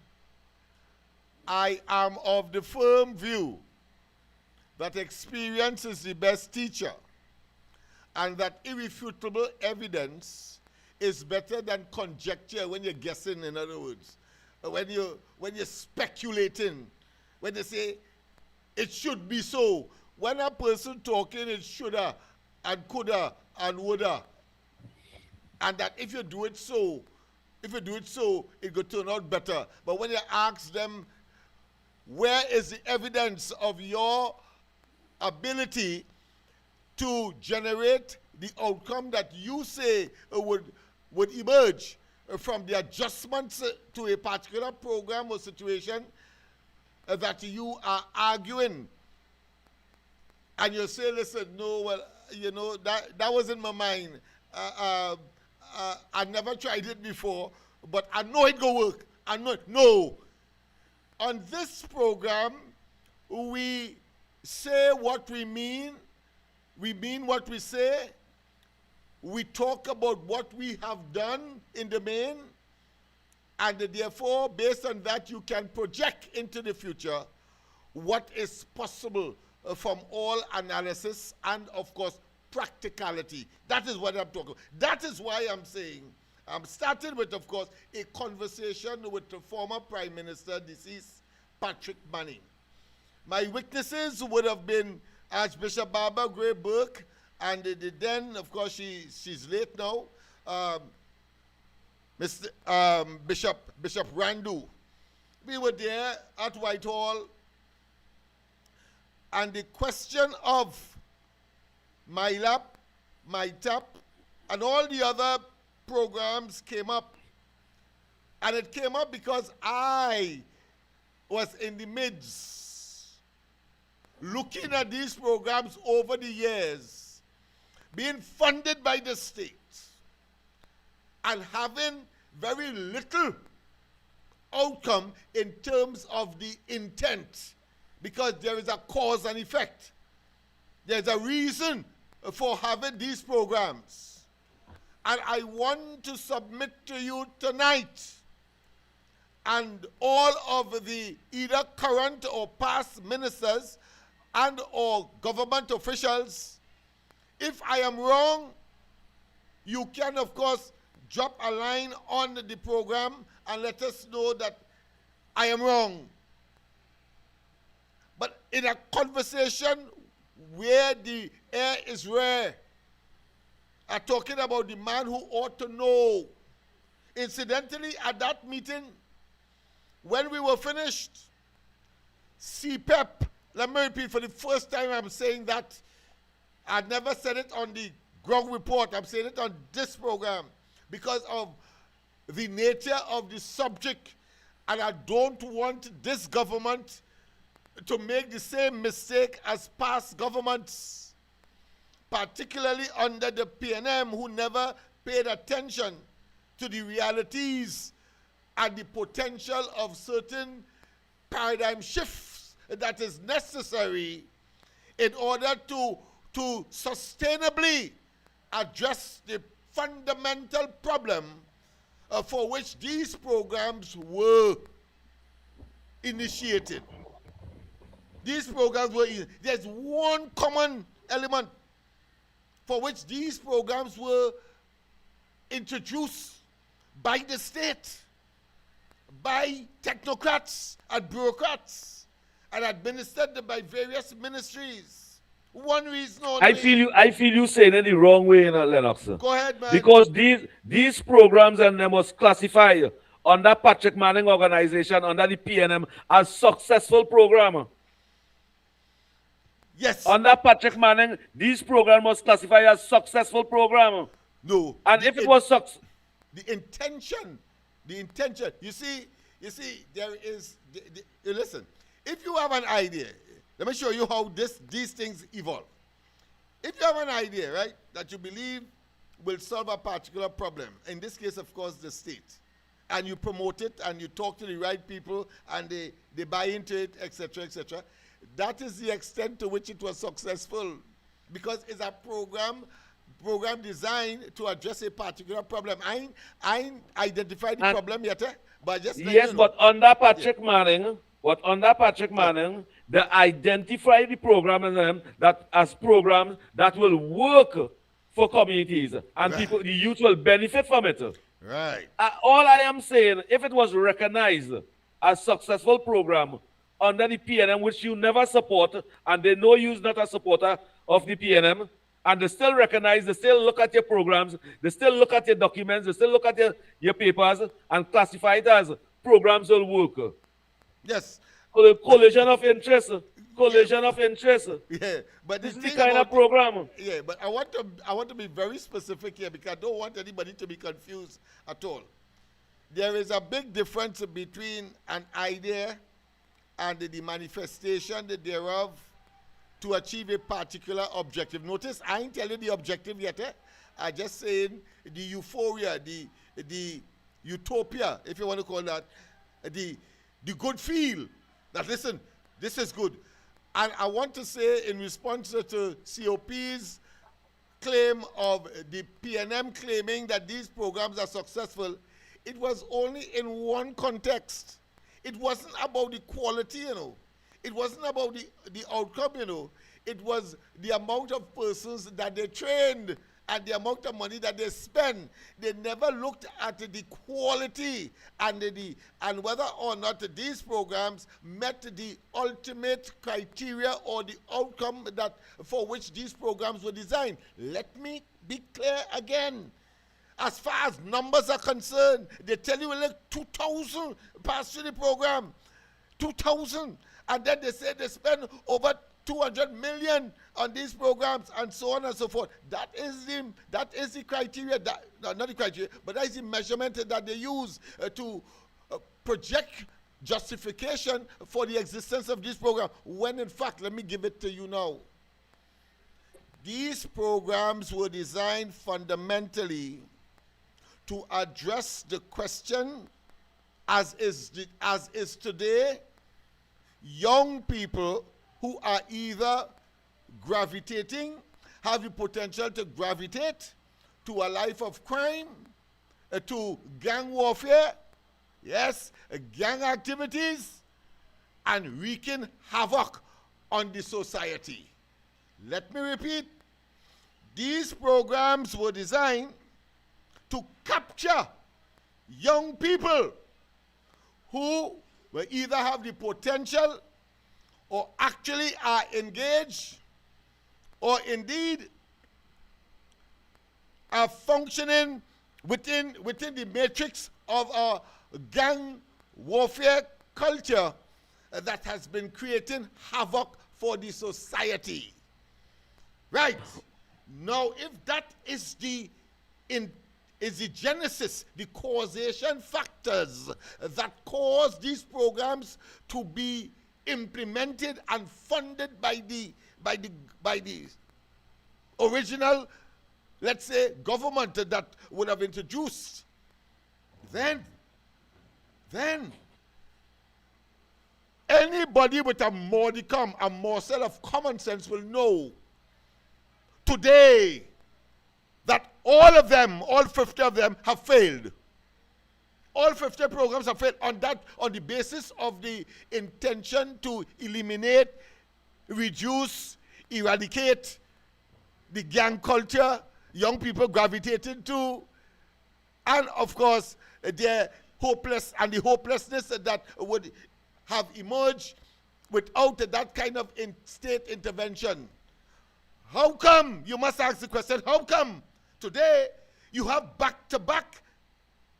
I am of the firm view that experience is the best teacher, and that irrefutable evidence is better than conjecture when you're guessing, in other words. When you're speculating, when they say it should be so. When a person talking, it shoulda and coulda and woulda. And that if you do it so, it could turn out better. But when you ask them, where is the evidence of your ability to generate the outcome that you say would emerge from the adjustments to a particular program or situation that you are arguing, and you say, listen, no, well, that was in my mind. I never tried it before, but I know it go work. I know it. No, on this program, we say what we mean what we say, we talk about what we have done in the main, and therefore, based on that, you can project into the future what is possible from all analysis and, of course, practicality. That is what I'm talking about. That is why I'm saying, I'm starting with, of course, a conversation with the former Prime Minister, deceased Patrick Manning. My witnesses would have been Archbishop Barbara Gray Burke, and then, of course, she's late now, Bishop Randu. We were there at Whitehall, and the question of MyLab, MyTap, and all the other programs came up. And it came up because I was in the midst, looking at these programs over the years, being funded by the state, and having very little outcome in terms of the intent, because there is a cause and effect. There's a reason for having these programs. And I want to submit to you tonight, and all of the either current or past ministers and or government officials, if I am wrong, you can, of course, drop a line on the program and let us know that I am wrong. But in a conversation where the air is rare, I'm talking about the man who ought to know. Incidentally, at that meeting, when we were finished, CPEP, let me repeat for the first time I'm saying that. I never said it on the ground report. I'm saying it on this program because of the nature of the subject, and I don't want this government to make the same mistake as past governments, particularly under the PNM, who never paid attention to the realities and the potential of certain paradigm shifts that is necessary in order to sustainably address the fundamental problem for which these programs were initiated. These programs were, there's one common element for which these programs were introduced by the state, by technocrats and bureaucrats, and administered by various ministries. One reason only. I feel you saying it the wrong way, Lennox. Go ahead, man. Because these programs and they must classify under Patrick Manning organization, under the PNM, as successful program. Yes. Under Patrick Manning, these programs must classify as successful program. No. And if it was the intention, you see, there is, listen, if you have an idea, let me show you how these things evolve. If you have an idea, right, that you believe will solve a particular problem, in this case, of course, the state, and you promote it and you talk to the right people and they buy into it, etc., etc., that is the extent to which it was successful, because it's a program designed to address a particular problem. I identified the problem yet, but just yes, you know. But under Patrick Manning, they identify the program that as programs that will work for communities and people, the youth will benefit from it. Right. All I am saying, if it was recognized as successful program under the PNM, which you never support, and they know you're not a supporter of the PNM, and they still recognize, they still look at your programs, they still look at your documents, they still look at your papers, and classify it as programs will work. Yes. Collision of interest. Yeah, but this is the kind of program. Yeah, but I want to be very specific here because I don't want anybody to be confused at all. There is a big difference between an idea and the manifestation thereof to achieve a particular objective. Notice I ain't telling the objective yet. I just saying the euphoria, the utopia, if you want to call that, the good feel that, listen, this is good. And I want to say, in response to COP's claim of the PNM claiming that these programs are successful, it was only in one context. It wasn't about the quality, you know. It wasn't about the outcome, you know. It was the amount of persons that they trained and the amount of money that they spend. They never looked at the quality and whether or not these programs met the ultimate criteria or the outcome that for which these programs were designed. Let me be clear again. As far as numbers are concerned, they tell you like 2,000 pass through the program. 2,000. And then they say they spend over 200 million on these programs and so on and so forth. That is the criteria, not the criteria, but that is the measurement that they use to project justification for the existence of this program. When in fact, let me give it to you now. These programs were designed fundamentally to address the question, as is today, young people who are either gravitating, have the potential to gravitate to a life of crime, to gang warfare, yes, gang activities, and wreaking havoc on the society. Let me repeat, these programs were designed to capture young people who will either have the potential or actually are engaged or indeed are functioning within the matrix of a gang warfare culture that has been creating havoc for the society. Right. Now, if that is the genesis, the causation factors that cause these programs to be implemented and funded by the original, let's say, government that would have introduced, then anybody with a modicum, a morsel of common sense will know today that all of them, all 50 of them, have failed. All 50 programs have failed on the basis of the intention to eliminate, reduce, eradicate the gang culture young people gravitated to, and of course, the hopelessness that would have emerged without that kind of state intervention. How come? You must ask the question, how come today you have back-to-back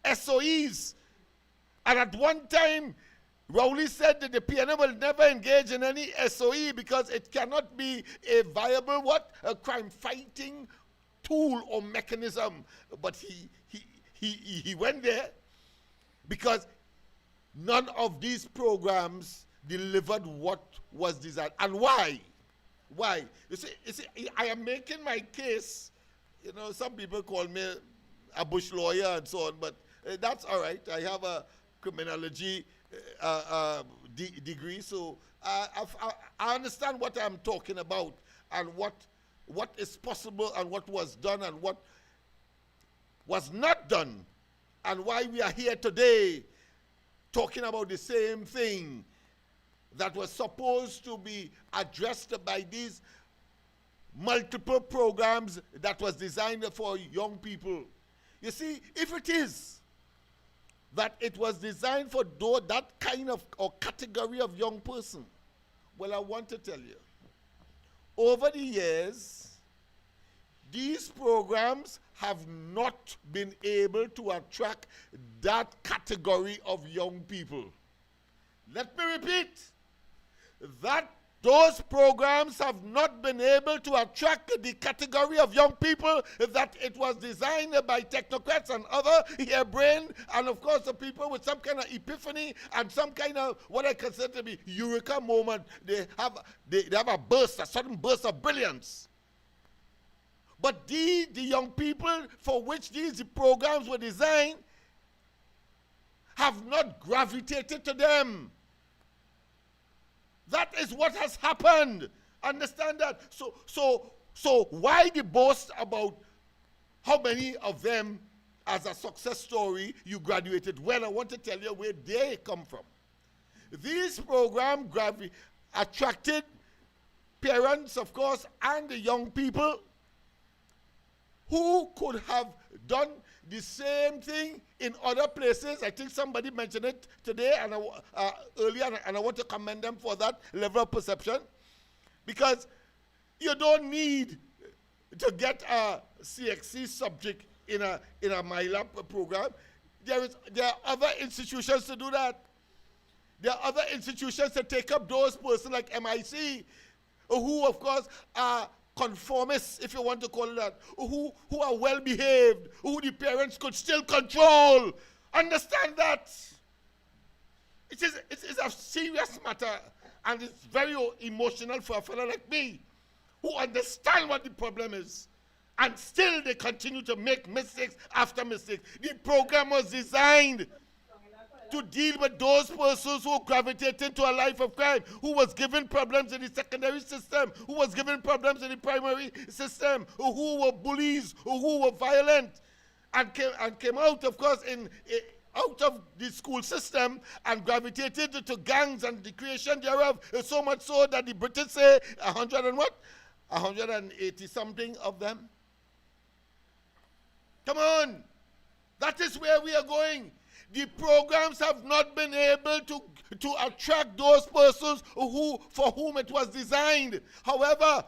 SOEs? And at one time, Rowley said that the PNM will never engage in any SOE because it cannot be a viable a crime-fighting tool or mechanism. But he went there because none of these programs delivered what was desired. And why? Why? You see, I am making my case. You know, some people call me a bush lawyer and so on, but that's all right. I have a criminology degree, so I understand what I'm talking about and what is possible and what was done and what was not done, and why we are here today talking about the same thing that was supposed to be addressed by these multiple programs that was designed for young people. You see, if it is that it was designed for that kind of or category of young person, well, I want to tell you, over the years, these programs have not been able to attract that category of young people. Let me repeat, that those programs have not been able to attract the category of young people that it was designed by technocrats and other harebrained, and of course the people with some kind of epiphany and some kind of what I consider to be eureka moment. They have a sudden burst of brilliance. But the young people for which these programs were designed have not gravitated to them. That is what has happened. Understand that? So why the boast about how many of them as a success story you graduated? Well, I want to tell you where they come from. These programs attracted parents, of course, and the young people who could have done the same thing in other places. I think somebody mentioned it today and earlier, and I want to commend them for that level of perception, because you don't need to get a CXC subject in a MyLab program. There are other institutions to do that. There are other institutions to take up those persons like MIC, who of course are conformists, if you want to call it that, who are well behaved, who the parents could still control. Understand that. It's a serious matter, and it's very emotional for a fellow like me, who understand what the problem is, and still they continue to make mistakes after mistakes. The program was designed to deal with those persons who gravitated into a life of crime, who was given problems in the secondary system, who was given problems in the primary system, who were bullies, who were violent, and came out, of course, out of the school system and gravitated to gangs and the creation thereof, so much so that the British say 180 something of them. Come on. That is where we are going. The programs have not been able to attract those persons for whom it was designed. However,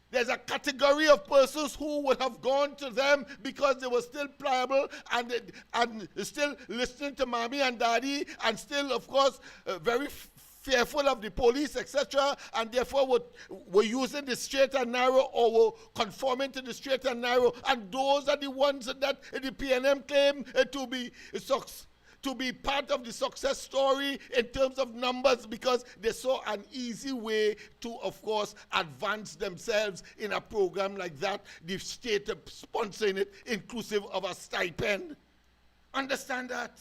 there's a category of persons who would have gone to them because they were still pliable and still listening to mommy and daddy, and still, of course, very fearful of the police, etc., and therefore were using the straight and narrow, or were conforming to the straight and narrow. And those are the ones that the PNM claim to be part of the success story in terms of numbers, because they saw an easy way to, of course, advance themselves in a program like that, the state sponsoring it, inclusive of a stipend. Understand that?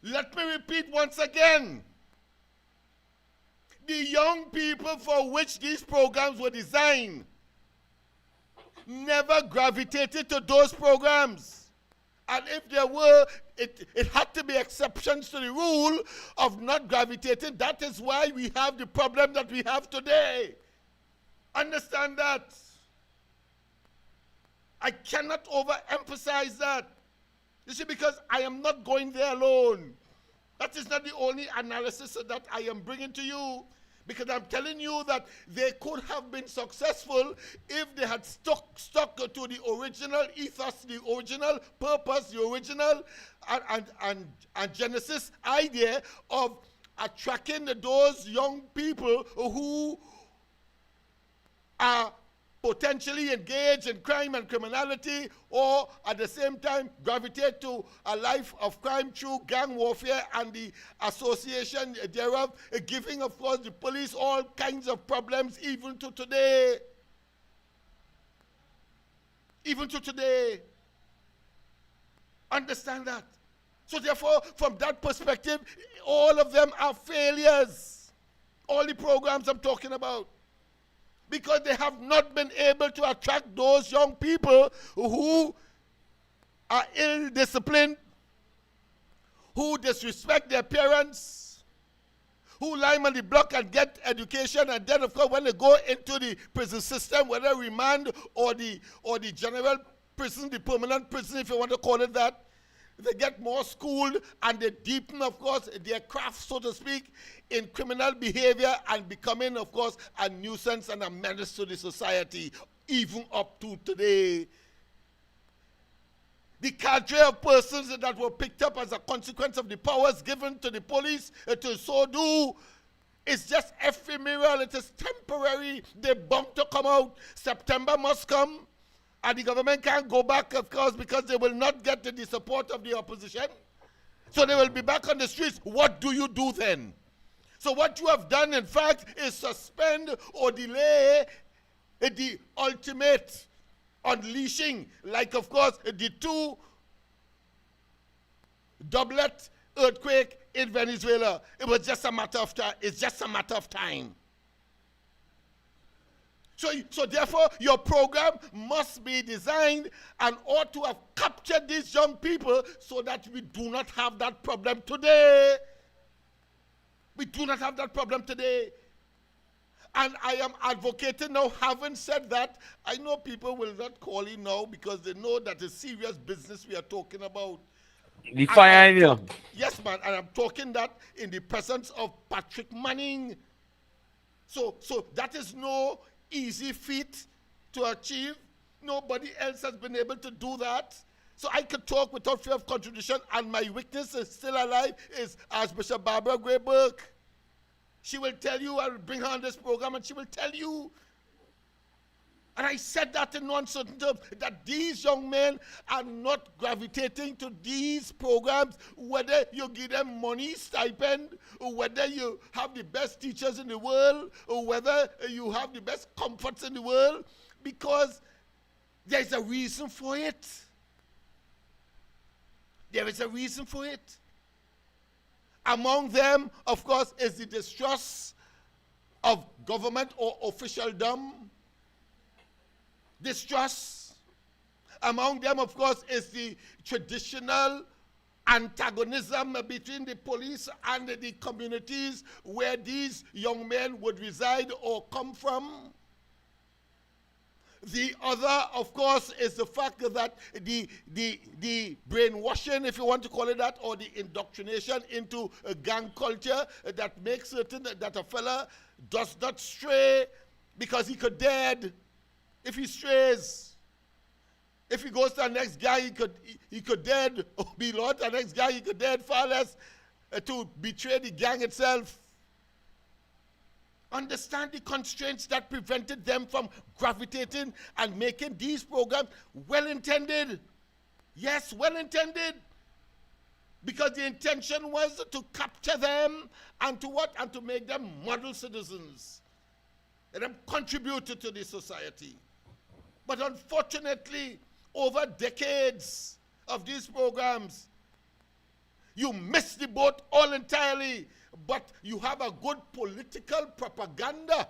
Let me repeat once again. The young people for which these programs were designed never gravitated to those programs. And if there were, it had to be exceptions to the rule of not gravitating. That is why we have the problem that we have today. Understand that. I cannot overemphasize that. You see, because I am not going there alone. That is not the only analysis that I am bringing to you, because I'm telling you that they could have been successful if they had stuck to the original ethos, the original purpose, the original and genesis idea of attracting those young people who are potentially engaged in crime and criminality, or at the same time gravitate to a life of crime through gang warfare and the association thereof, giving, of course, the police all kinds of problems even to today. Even to today. Understand that. So therefore, from that perspective, all of them are failures. All the programs I'm talking about. Because they have not been able to attract those young people who are ill-disciplined, who disrespect their parents, who lie on the block and get education, and then, of course, when they go into the prison system, whether remand or the general prison, the permanent prison, if you want to call it that, they get more schooled and they deepen, of course, their craft, so to speak, in criminal behavior and becoming, of course, a nuisance and a menace to the society, even up to today. The cadre of persons that were picked up as a consequence of the powers given to the police to so do is just ephemeral. It is temporary. They're bound to come out. September must come. And the government can't go back, of course, because they will not get the support of the opposition. So they will be back on the streets. What do you do then? So what you have done, in fact, is suspend or delay the ultimate unleashing, like, of course, the two doublet earthquake in Venezuela. It was just a matter of time. It's just a matter of time. So therefore, your program must be designed and ought to have captured these young people so that we do not have that problem today. We do not have that problem today. And I am advocating now, having said that, I know people will not call in now because they know that it's serious business we are talking about. The fire in you. Yes, man, and I'm talking that in the presence of Patrick Manning. So that is no easy feat to achieve. Nobody else has been able to do that. So I could talk without fear of contradiction, and my witness is still alive, is Archbishop Barbara Gray Burke. She will tell you, I will bring her on this program, and she will tell you. And I said that in no uncertain terms, that these young men are not gravitating to these programs, whether you give them money, stipend, or whether you have the best teachers in the world, or whether you have the best comforts in the world, because there's a reason for it. There is a reason for it. Among them, of course, is the distrust of government or officialdom. Distrust. Among them, of course, is the traditional antagonism between the police and the communities where these young men would reside or come from. The other, of course, is the fact that the brainwashing, if you want to call it that, or the indoctrination into a gang culture that makes certain that a fella does not stray because he could dead if he strays. If he goes to the next guy, he could dead or be lost. The next guy, he could dead far less to betray the gang itself. Understand the constraints that prevented them from gravitating and making these programs well-intended. Yes, well-intended. Because the intention was to capture them and to what? And to make them model citizens. Let them contribute to the society. But unfortunately, over decades of these programs, you miss the boat all entirely. But you have a good political propaganda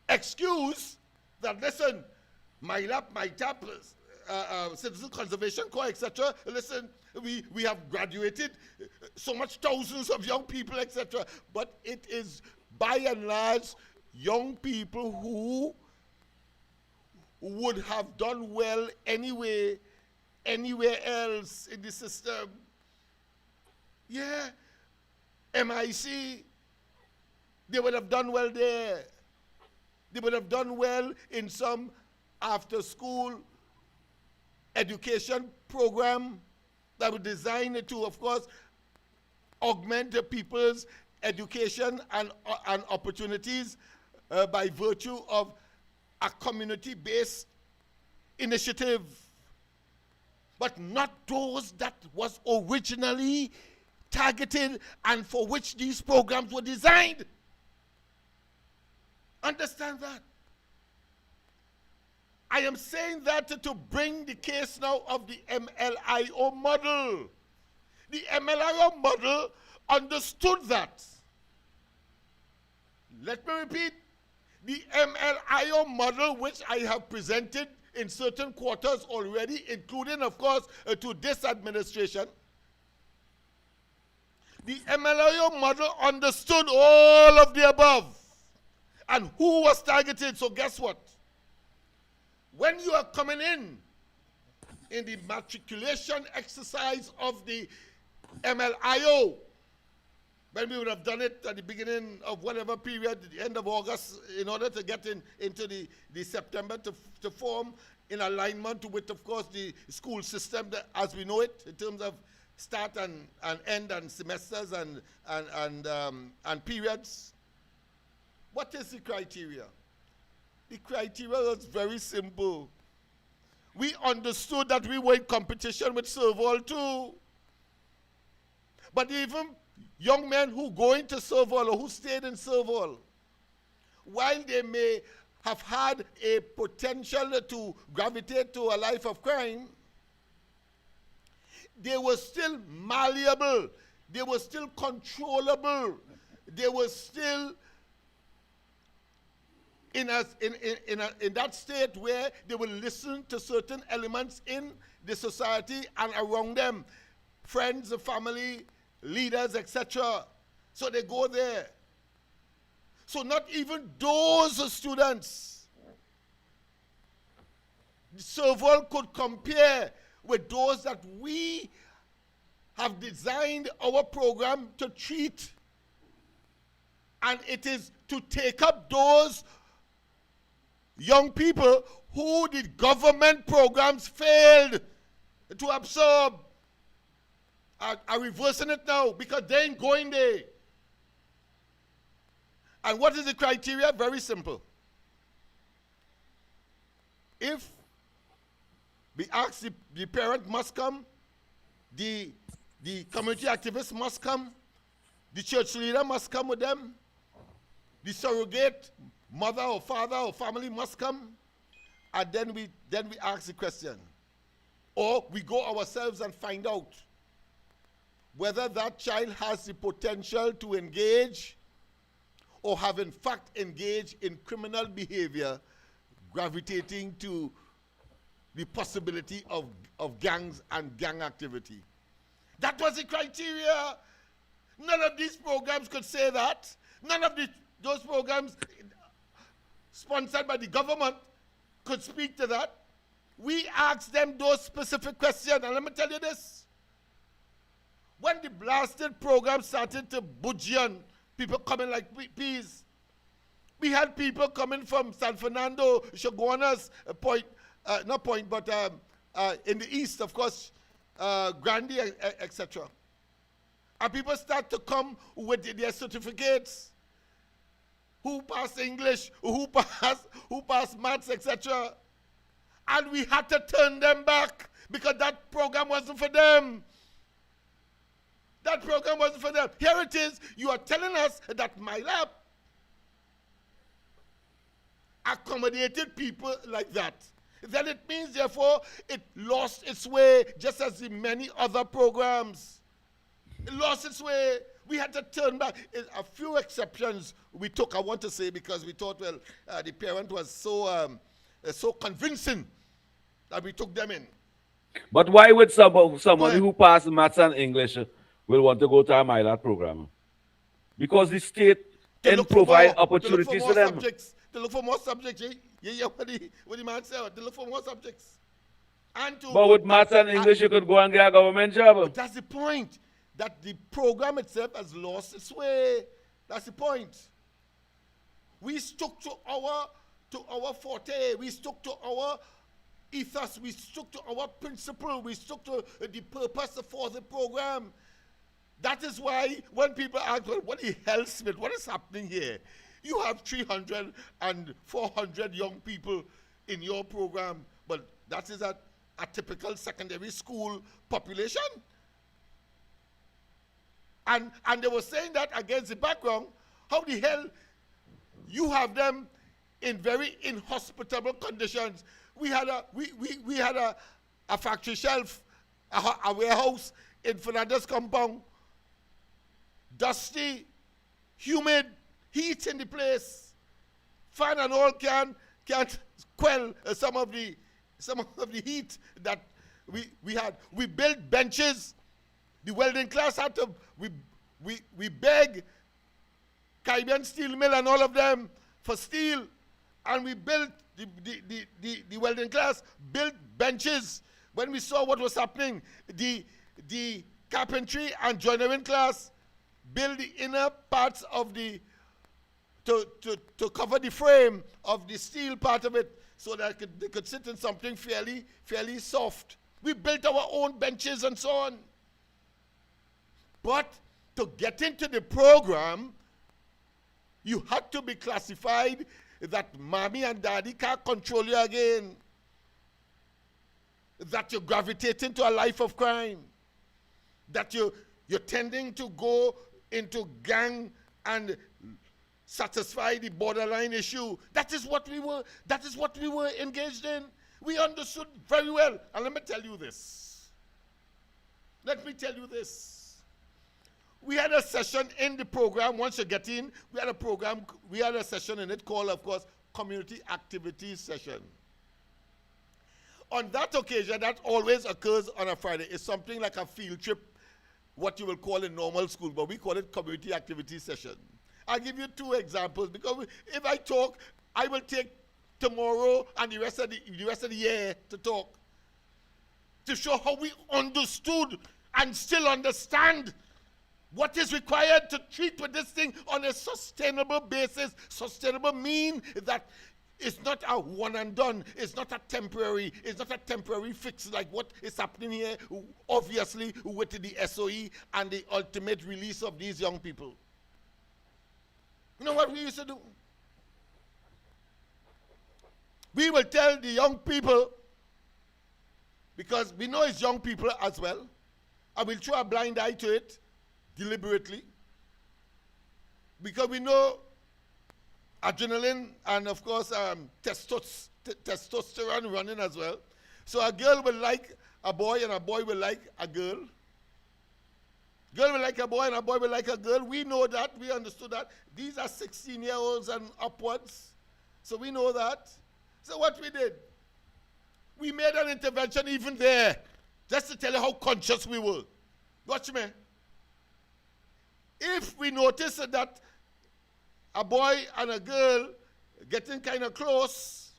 excuse that, listen, MyLab, MyTap, Citizen Conservation Corps, etc. Listen, we have graduated so much thousands of young people, etc. But it is by and large young people who would have done well anyway, anywhere else in the system. Yeah. MIC, they would have done well there. They would have done well in some after-school education program that would design to, of course, augment the people's education and opportunities by virtue of a community-based initiative. But not those that was originally targeted and for which these programs were designed. Understand that. I am saying that to bring the case now of the MLIO model. The MLIO model understood that. Let me repeat. The MLIO model, which I have presented in certain quarters already, including, of course, to this administration, the MLIO model understood all of the above. And who was targeted? So guess what? When you are coming in the matriculation exercise of the MLIO, when we would have done it at the beginning of whatever period, the end of August, in order to get into the September to form in alignment with, of course, the school system as we know it, in terms of start and end and semesters and periods. What is the criteria? The criteria was very simple. We understood that we were in competition with Serval too. But even young men who go into Serval or who stayed in Serval, while they may have had a potential to gravitate to a life of crime, they were still malleable. They were still controllable. They were still in that state where they will listen to certain elements in the society and around them, friends, family, leaders, etc. So they go there. So not even those students, the Serval could compare with those that we have designed our program to treat. And it is to take up those young people who the government programs failed to absorb. Are reversing it now because they ain't going there. And what is the criteria? Very simple. If we ask the parent must come, the community activist must come, the church leader must come with them, the surrogate mother or father or family must come, and then we ask the question. Or we go ourselves and find out whether that child has the potential to engage or have in fact engaged in criminal behavior gravitating to the possibility of gangs and gang activity. That was the criteria. None of these programs could say that. None of those programs sponsored by the government could speak to that. We asked them those specific questions, and let me tell you this. When the blasted program started to burgeon, people coming like peas. We had people coming from San Fernando, Chaguanas, in the east, of course, Grandy, etc. And people start to come with their certificates. Who passed English, who passed maths, etc. And we had to turn them back because that program wasn't for them. That program wasn't for them. Here it is. You are telling us that my lab accommodated people like that. Then it means, therefore, it lost its way, just as in many other programs. It lost its way. We had to turn back. A few exceptions we took, I want to say, because we thought, well, the parent was so convincing that we took them in. But why would somebody who passed maths and English will want to go to a MyLab program? Because the state can provide opportunities for them. Subjects, to look for more subjects. Yeah, what the man said, to look for more subjects. But with maths and English, you could go and get a government job. But that's the point, that the program itself has lost its way. That's the point. We stuck to our forte. We stuck to our ethos. We stuck to our principle. We stuck to the purpose for the program. That is why when people ask, well, what the hell, Smith, what is happening here? You have 300 and 400 young people in your program, but that is a typical secondary school population. And they were saying that against the background, how the hell you have them in very inhospitable conditions. We had a factory shelf, a warehouse in Fernandez compound, dusty, humid, heat in the place. Fan and all can't quell some of the heat that we had. We built benches. The welding class had to, we beg Caribbean Steel Mill and all of them for steel, and we built, the welding class built benches. When we saw what was happening, the carpentry and joinery class built the inner parts of to cover the frame of the steel part of it so that they could sit in something fairly soft. We built our own benches and so on. But to get into the program, you had to be classified that mommy and daddy can't control you again. That you're gravitating to a life of crime. That you're tending to go into gang and satisfy the borderline issue. That is what we were engaged in. We understood very well. And let me tell you this. let me tell you this. We had a session in the program. Once you get in, we had a session in it called, of course, Community Activities Session. On that occasion, that always occurs on a Friday. It's something like a field trip, what you will call in normal school, but we call it Community Activities Session. I'll give you 2 examples, because if I talk, I will take tomorrow and the rest of the year to talk, to show how we understood and still understand what is required to treat with this thing on a sustainable basis. Sustainable mean that it's not a one and done. It's not a temporary fix like what is happening here, obviously, with the SOE and the ultimate release of these young people. You know what we used to do? We will tell the young people, because we know it's young people as well, and we'll throw a blind eye to it deliberately, because we know adrenaline and, of course, testosterone running as well. So a girl will like a boy and a boy will like a girl. Girl will like a boy and a boy will like a girl. We know that. We understood that. These are 16-year-olds and upwards. So we know that. So what we did, we made an intervention even there, just to tell you how conscious we were. Watch me. If we notice that a boy and a girl getting kind of close,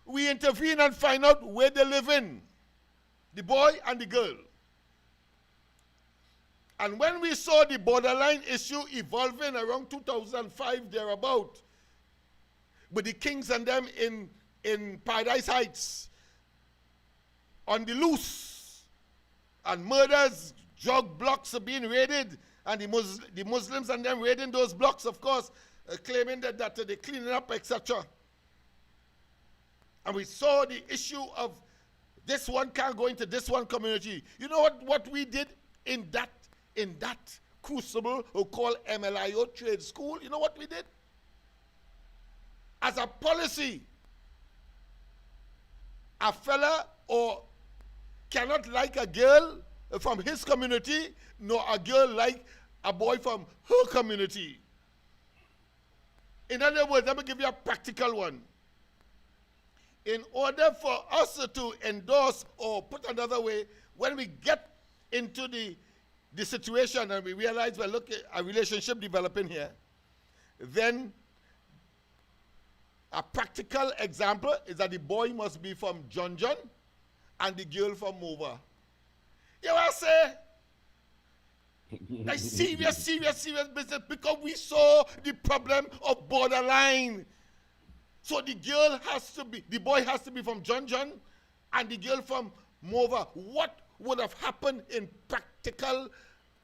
we intervene and find out where they live in, the boy and the girl. And when we saw the borderline issue evolving around 2005 thereabout, with the Kings and them in Paradise Heights, on the loose, and murders, drug blocks are being raided, and the Muslims and them raiding those blocks, of course, claiming that they're cleaning up, etc. And we saw the issue of this one can't go into this one community. You know what we did in that crucible we call MLIO trade school? You know what we did? As a policy, a fella or cannot like a girl from his community, nor a girl like a boy from her community. In other words, let me give you a practical one. In order for us to endorse, or put another way, when we get into the situation and we realize, well, look, a relationship developing here, then a practical example is that the boy must be from John and the girl from Mova. You know what I say? Like serious business, because we saw the problem of borderline. So the boy has to be from John and the girl from Mova. What would have happened in practical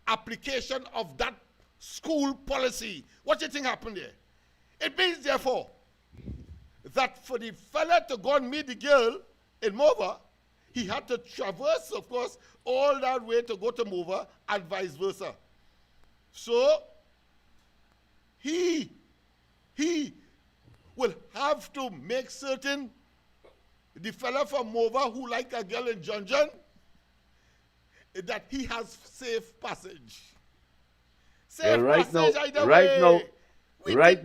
application of that school policy? What do you think happened there? It means, therefore, that for the fella to go and meet the girl in Mova, he had to traverse, of course, all that way to go to Mova and vice versa. So he will have to make certain the fella from Mova who like a girl in John that he has safe passage. Safe passage either way. Right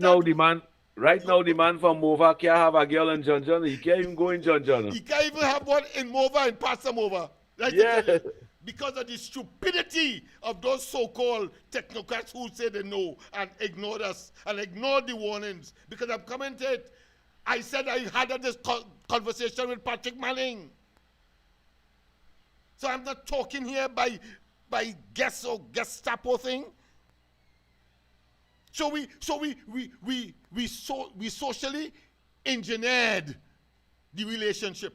now, the man from Mova can't have a girl in John. He can't even go in John. He can't even have one in Mova and Pastor Mova. Yeah. Because of the stupidity of those so-called technocrats who say they know and ignored us and ignored the warnings. Because I've commented, I said I had this conversation with Patrick Manning. So I'm not talking here by guess or Gestapo thing. So we socially engineered the relationship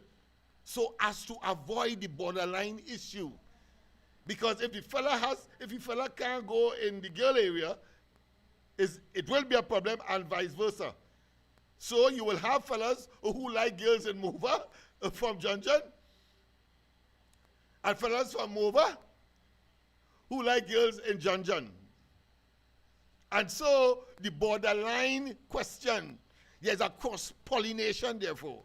so as to avoid the borderline issue. Because if the fella can't go in the girl area, it will be a problem, and vice versa. So you will have fellas who like girls in Mova from John, and fellas from Mova who like girls in John. And so the borderline question, there's a cross-pollination, therefore.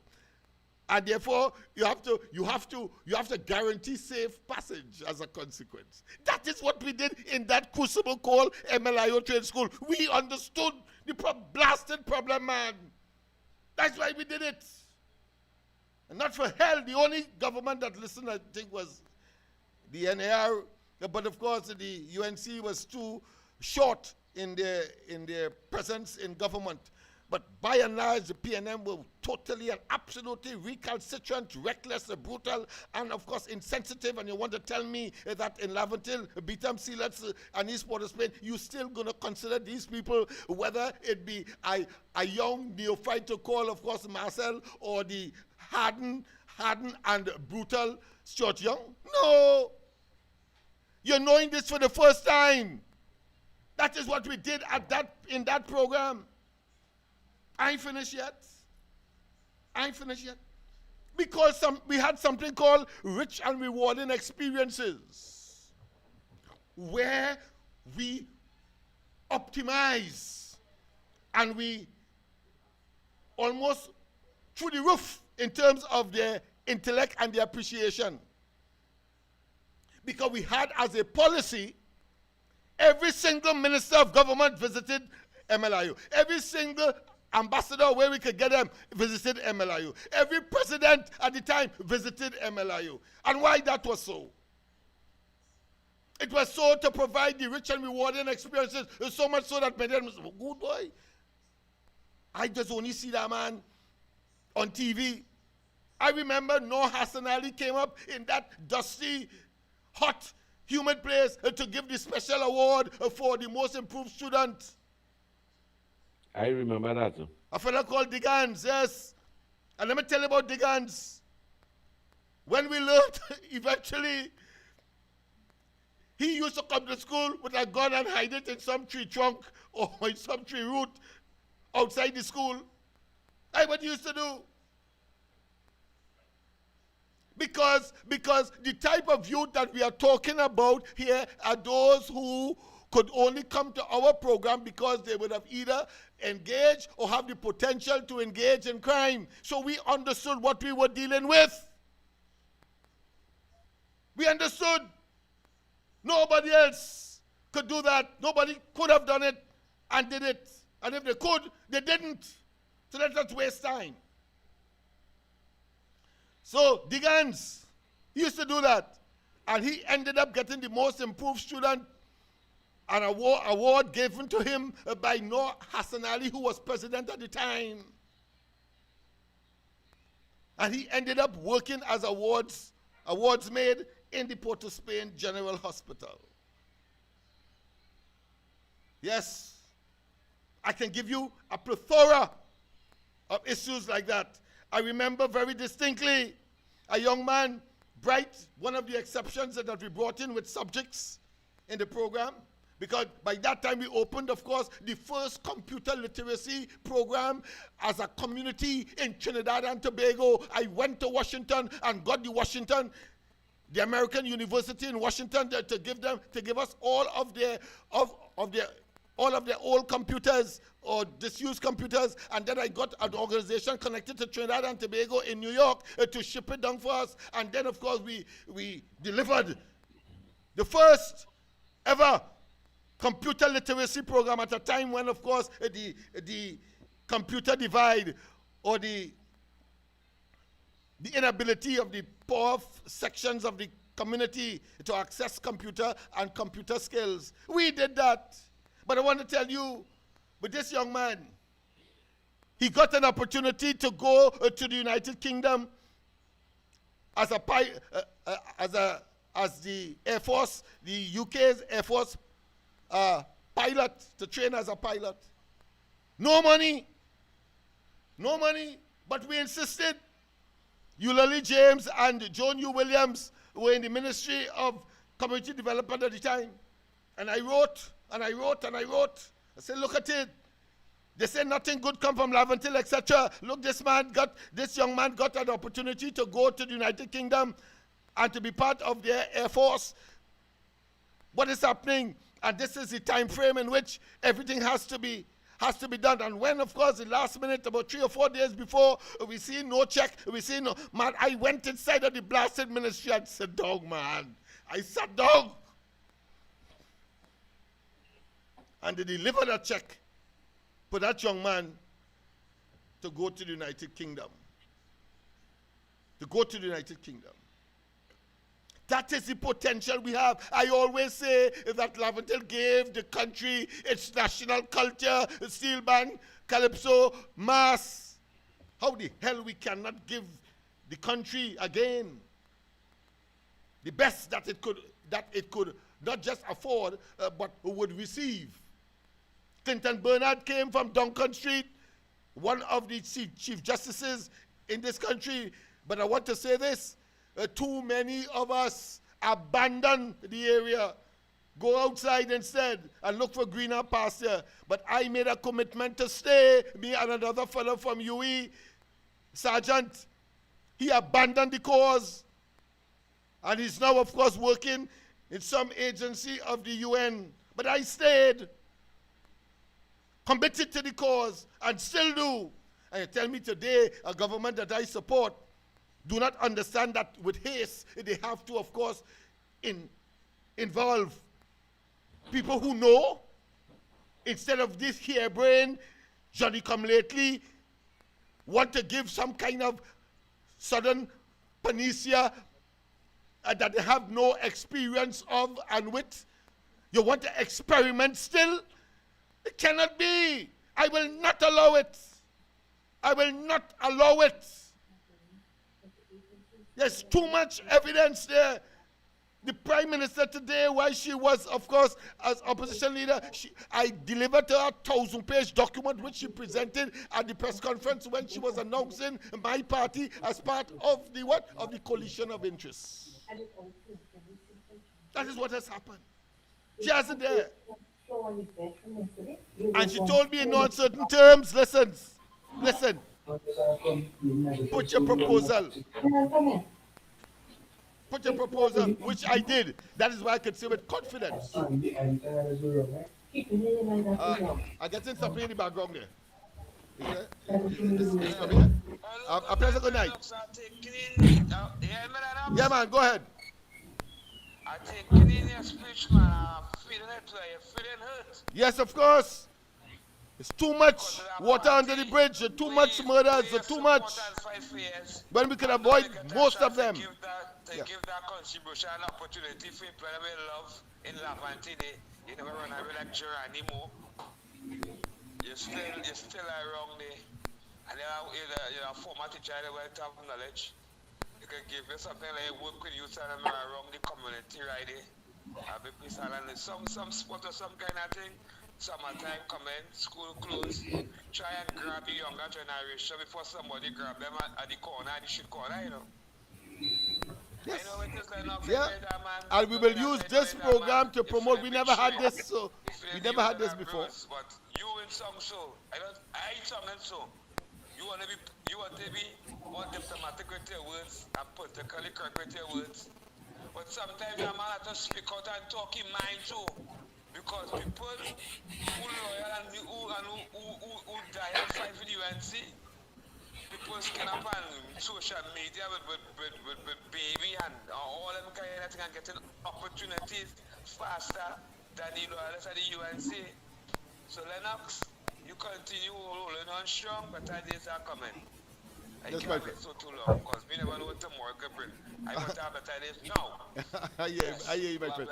And therefore, you have to guarantee safe passage as a consequence. That is what we did in that crucible called MLIO Trade School. We understood the blasted problem, man. That's why we did it. And not for hell, the only government that listened, I think, was the NAR. But of course, the UNC was too short in their presence in government. But by and large, the PNM were totally and absolutely recalcitrant, reckless, brutal, and of course insensitive. And you want to tell me that in Laventil, Beetham, Sealets, and East Port of Spain, you still going to consider these people, whether it be a young neophyte to call, of course, Marcel, or the hardened and brutal Stuart Young? No. You're knowing this for the first time. That is what we did in that program. I ain't finished yet. Because we had something called rich and rewarding experiences, where we optimize and we almost through the roof in terms of their intellect and their appreciation. Because we had as a policy, every single minister of government visited MLIU. Every single ambassador where we could get them visited MLIU. Every president at the time visited MLIU. And why that was so? It was so to provide the rich and rewarding experiences, so much so that many of them said, good boy, I just only see that man on TV. I remember Noor Hassan Ali came up in that dusty, hot, humid place to give the special award for the most improved student. I remember that. A fellow called Diggans, yes. And let me tell you about Diggans. When we learned, eventually, he used to come to school with a gun and hide it in some tree trunk or in some tree root outside the school. That's what he used to do. Because the type of youth that we are talking about here are those who could only come to our program because they would have either engaged or have the potential to engage in crime. So we understood what we were dealing with. We understood. Nobody else could do that. Nobody could have done it and did it. And if they could, they didn't. So let us waste time. So Diggans, he used to do that. And he ended up getting the most improved student, an award given to him by Noor Hassan Ali, who was president at the time. And he ended up working as awardsmaid in the Port of Spain General Hospital. Yes, I can give you a plethora of issues like that. I remember very distinctly a young man, bright, one of the exceptions that we brought in with subjects in the program, because by that time we opened, of course, the first computer literacy program as a community in Trinidad and Tobago. I went to Washington and got the American University in Washington to give us all of their old computers or disused computers, and then I got an organization connected to Trinidad and Tobago in New York to ship it down for us, and then of course we delivered the first ever computer literacy program at a time when, of course, the computer divide or the inability of the poor sections of the community to access computer and computer skills. We did that. But I want to tell you, with this young man, he got an opportunity to go to the United Kingdom as the Air Force, the UK's Air Force pilot, to train as a pilot. No money, but we insisted. Eulalie James and Joan U. Williams were in the Ministry of Community Development at the time. And I wrote. I said, look at it. They say nothing good come from Laventil, etc. Look, this young man got an opportunity to go to the United Kingdom and to be part of their Air Force. What is happening? And this is the time frame in which everything has to be has to be done. And when, of course, the last minute, about 3 or 4 days before, we see no check, we see no, man, I went inside of the blasted ministry and sat down, man. I sat down. And they delivered a check for that young man to go to the United Kingdom. To go to the United Kingdom. That is the potential we have. I always say that Laventille gave the country its national culture, steel band, calypso, mass. How the hell we cannot give the country again the best that it could not just afford, but would receive. Clinton Bernard came from Duncan Street, one of the chief justices in this country. But I want to say this. Too many of us abandon the area, go outside instead and look for greener pasture. But I made a commitment to stay. Me and another fellow from UE, Sergeant, he abandoned the cause. And he's now, of course, working in some agency of the UN. But I stayed, committed to the cause, and still do. And you tell me today, a government that I support do not understand that with haste, they have to, of course, involve people who know, instead of this harebrained, Johnny come lately, want to give some kind of sudden panacea that they have no experience of and with. You want to experiment still? It cannot be. I will not allow it. I will not allow it. There's too much evidence there. The Prime Minister today, while she was, of course, as opposition leader, I delivered to her a 1,000-page document which she presented at the press conference when she was announcing my party as part of the what? Of the coalition of interests. That is what has happened. She hasn't there. And she told me in no uncertain terms, listen, put your proposal. Put your proposal, which I did. That is why I could say with confidence. I'm getting something in the background there. Is from here? A pleasant good night. Yeah, man, go ahead. I take Canadian speech, man. I'm feeling it. You're feeling hurt. Yes, of course. It's too much water under the bridge, too much murders, too much. When we can avoid most of them. Give that contribution an opportunity for people that we love in Laventille. You never run away like anymore. You're still around there. And you're a former teacher that will have knowledge. You can give you something like work with youth and around the community right there. Have a piece and some sport or some kind of thing. Summertime coming, school closed. Try and grab the younger generation before somebody grab them at the corner, at the street corner, you know. Yes. I know it is Lennox, yeah. And we will use this program to promote. We never had this, so we never had this before. But you in some show, I some in so. You want to be more diplomatic with your words and politically correct with your words. But sometimes a man has to speak out and talk in mind too. Because people who loyal and who die and fight for the UNC, people skin up on social media with baby and all them kind of thing and getting opportunities faster than the loyalists at the UNC. So Lennox, you continue rolling on strong, but days are coming. I can't wait so too long because we never know what tomorrow could bring. I want to have better days now. I hear you, my friend.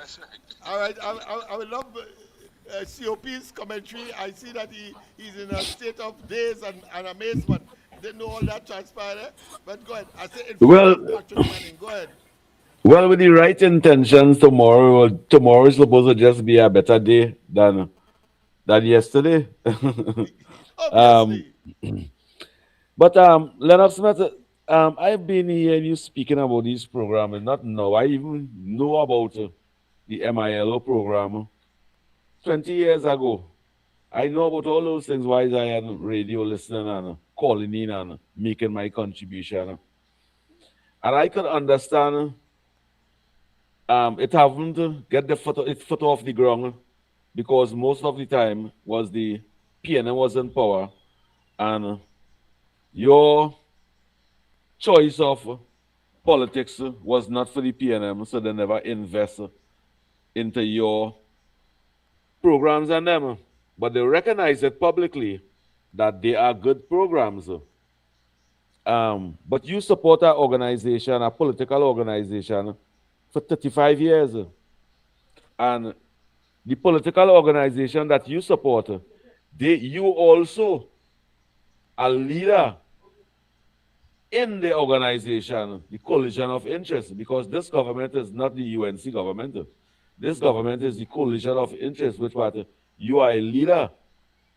All right, I would love COP's commentary. I see that he's in a state of daze and amazement. Didn't know all that transpired, but go ahead. I say go ahead. Well, with the right intentions, tomorrow is supposed to just be a better day than yesterday. But Lennox Smith, I've been hearing you speaking about these programs, not now. I even know about the MILO program 20 years ago. I know about all those things while I am radio listening and calling in and making my contribution. And I could understand it having to get its foot off the ground because most of the time was the PNM was in power and your choice of politics was not for the PNM, so they never invest into your programs and them. But they recognize it publicly that they are good programs. But you support an organization, a political organization, for 35 years. And the political organization that you support, you also a leader in the organization, the coalition of interest, because this government is not the UNC government. This government is the coalition of interest, which part you are a leader.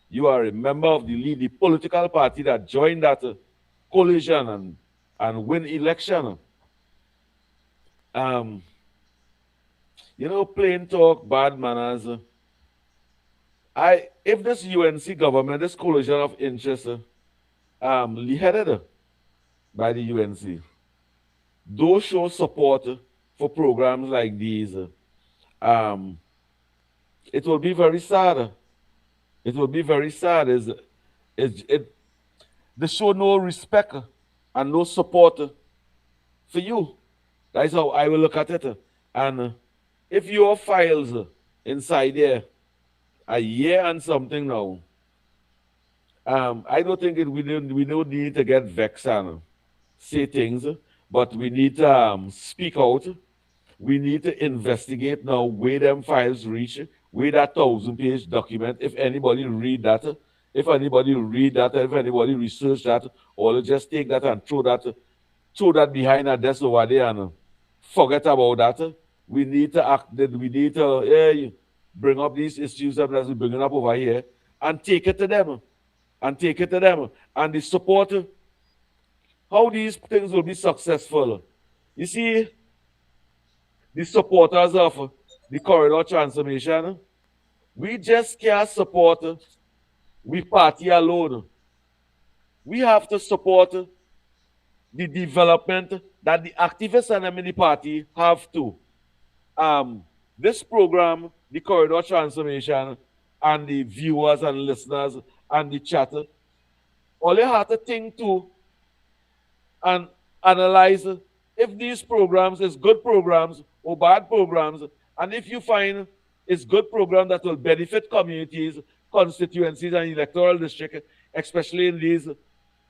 You are a member of the political party that joined that coalition and win election. Um, plain talk, bad manners. If this UNC government, this coalition of interest, headed by the UNC, those show support for programs like these, it will be very sad. It will be very sad. They show no respect and no support for you. That's how I will look at it. And if your files inside there a year and something now, I don't think we don't need to get vexed and say things, but we need to speak out. We need to investigate now where them files reach, where that 1,000-page document, if anybody read that, if anybody research that, or just take that and throw that behind a desk over there and forget about that. We need to act. We need to bring up these issues that we're bringing up over here and take it to them, and the support. How these things will be successful. You see, the supporters of the corridor transformation, we just can't support we party alone. We have to support the development that the activists and them in the party have to. This program, the corridor transformation, and the viewers and listeners and the chatter, all you have to think to and analyze if these programs is good programs or bad programs, and if you find it's good program that will benefit communities, constituencies, and electoral district, especially in these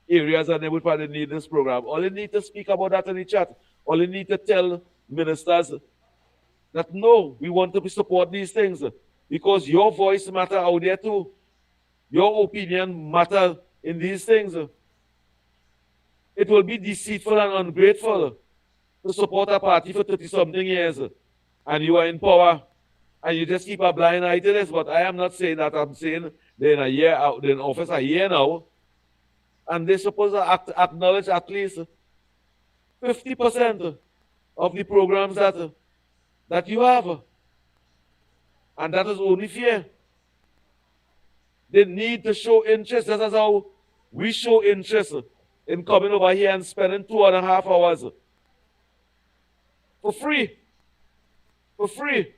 areas, and they would probably need this program. All you need to speak about that in the chat. All you need to tell ministers that no, we want to support these things because your voice matter out there too. Your opinion matter in these things. It will be deceitful and ungrateful to support a party for 30-something years and you are in power and you just keep a blind eye to this. But I am not saying that. I'm saying they're in a year out, they're in office a year now, and they're supposed to acknowledge at least 50% of the programs that you have. And that is only fair. They need to show interest. That is how we show interest in coming over here and spending 2.5 hours for free. For free.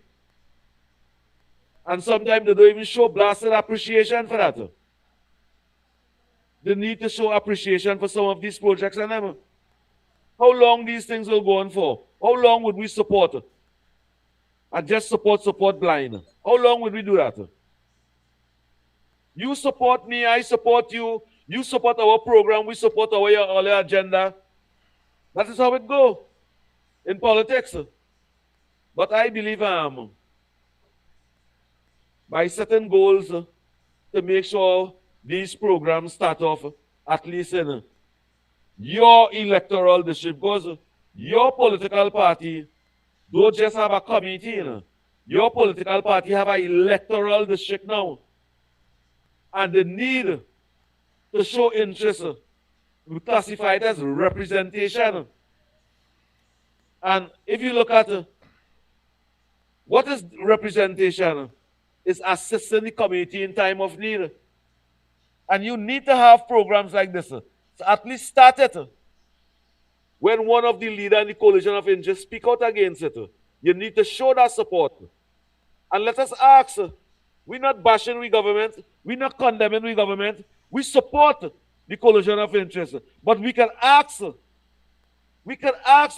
And sometimes they don't even show blasted appreciation for that. They need to show appreciation for some of these projects and them. How long these things will go on for? How long would we support? And just support blind. How long would we do that? You support me, I support you. You support our program, we support our agenda. That is how it goes in politics. But I believe by setting goals to make sure these programs start off at least in your electoral district, because your political party don't just have a committee. Your political party have an electoral district now. And they need to show interest. We classify it as representation. And if you look at what is representation, it's assisting the community in time of need. And you need to have programs like this. So at least start it. When one of the leaders in the coalition of interest speak out against it, you need to show that support. And let us ask, We're not bashing we government. We're not condemning we government. We support the collision of interest. But we can ask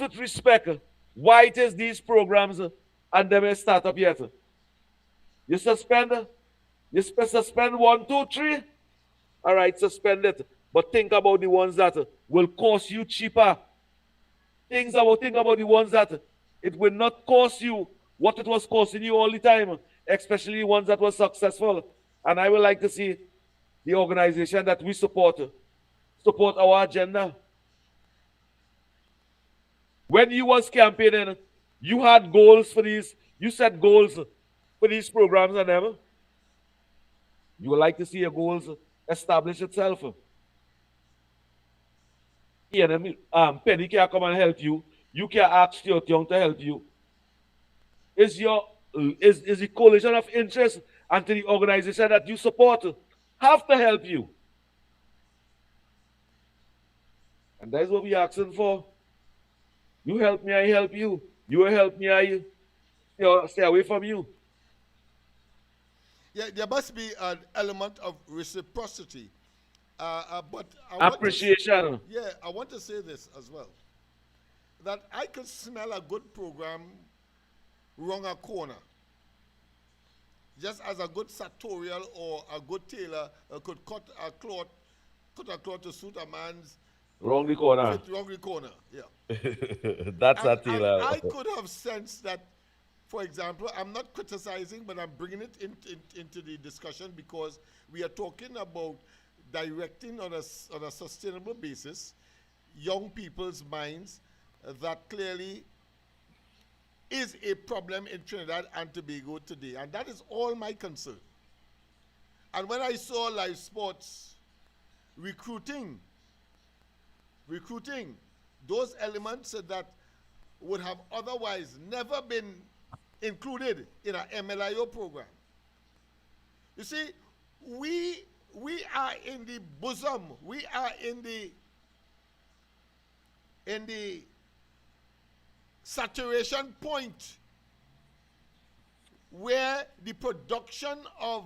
with respect why it is these programs and they may start up yet. You suspend 1, 2, 3. All right, suspend it. But think about the ones that will cost you cheaper. Think about the ones that it will not cost you what it was costing you all the time, especially the ones that were successful. And I would like to see the organization that we support our agenda. When you was campaigning, you had goals for these, you set goals for these programs and them. You would like to see your goals establish itself. Penny can come and help you. You can ask your young to help you. Is the coalition of interest and to the organization that you support have to help you. And that's what we're asking for. You help me, I help you. You help me, I stay away from you. Yeah, there must be an element of reciprocity. But Appreciation. I want to say this as well. That I could smell a good program wrong a corner. Just as a good sartorial or a good tailor could cut a cloth to suit a man's wrong the corner. Wrong the corner, yeah. That's a tailor. I could have sensed that, for example, I'm not criticizing, but I'm bringing it into the discussion because we are talking about directing on a sustainable basis young people's minds that clearly is a problem in Trinidad and Tobago today. And that is all my concern. And when I saw live sports recruiting those elements that would have otherwise never been included in an MLIO program. You see, we are in the bosom, we are in the saturation point where the production of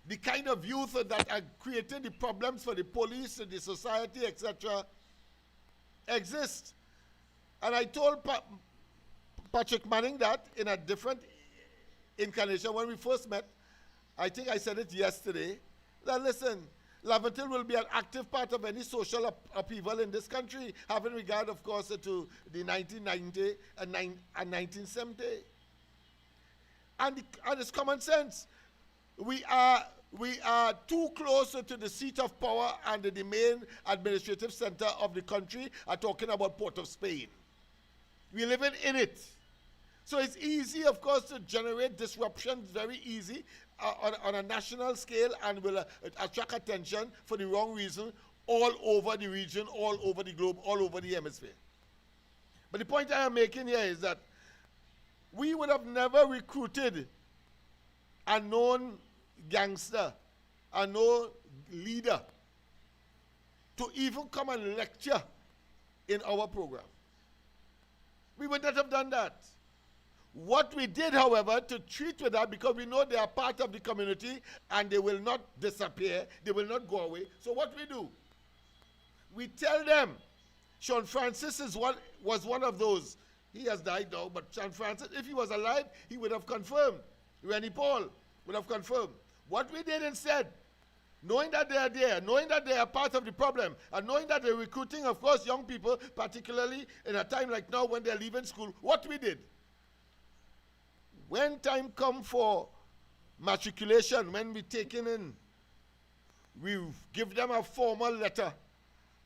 the kind of youth that are creating the problems for the police, the society, etc., exist. And I told Patrick Manning that in a different incarnation when we first met. I think I said it yesterday, that listen, Laventille will be an active part of any social upheaval in this country, having regard, of course, to the 1990 and 1970. And it's common sense. We are too close to the seat of power and the main administrative center of the country. I'm talking about Port of Spain. We're living in it. So it's easy, of course, to generate disruption, very easy, on a national scale, and will attract attention for the wrong reason all over the region, all over the globe, all over the hemisphere. But the point I am making here is that we would have never recruited a known gangster, a known leader, to even come and lecture in our program. We would not have done that. What we did, however, to treat with that, because we know they are part of the community and they will not disappear, they will not go away. So what we do? We tell them, Sean Francis was one of those. He has died now, but Sean Francis, if he was alive, he would have confirmed. Rennie Paul would have confirmed. What we did instead, knowing that they are there, knowing that they are part of the problem, and knowing that they're recruiting, of course, young people, particularly in a time like now when they're leaving school, what we did? When time comes for matriculation, when we take in, we give them a formal letter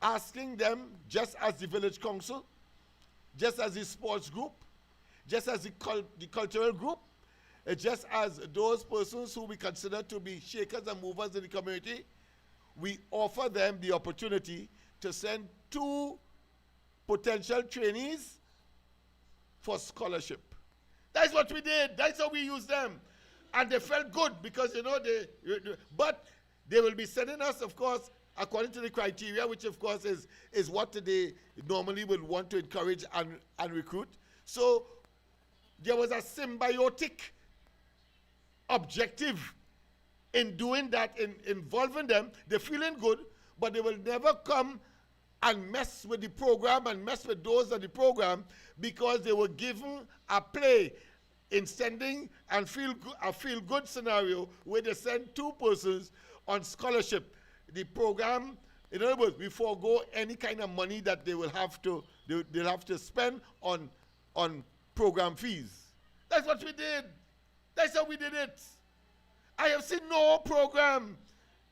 asking them, just as the village council, just as the sports group, just as the cultural group, just as those persons who we consider to be shakers and movers in the community, we offer them the opportunity to send 2 potential trainees for scholarship. That's what we did. That's how we used them. And they felt good because, but they will be sending us, of course, according to the criteria, which, of course, is what they normally would want to encourage and recruit. So there was a symbiotic objective in doing that, in involving them. They're feeling good, but they will never come and mess with the program and mess with those of the program because they were given a play in sending and a feel-good scenario where they send 2 persons on scholarship. The program, in other words, we forego any kind of money that they will have to they'll have to spend on program fees. That's what we did. That's how we did it. I have seen no program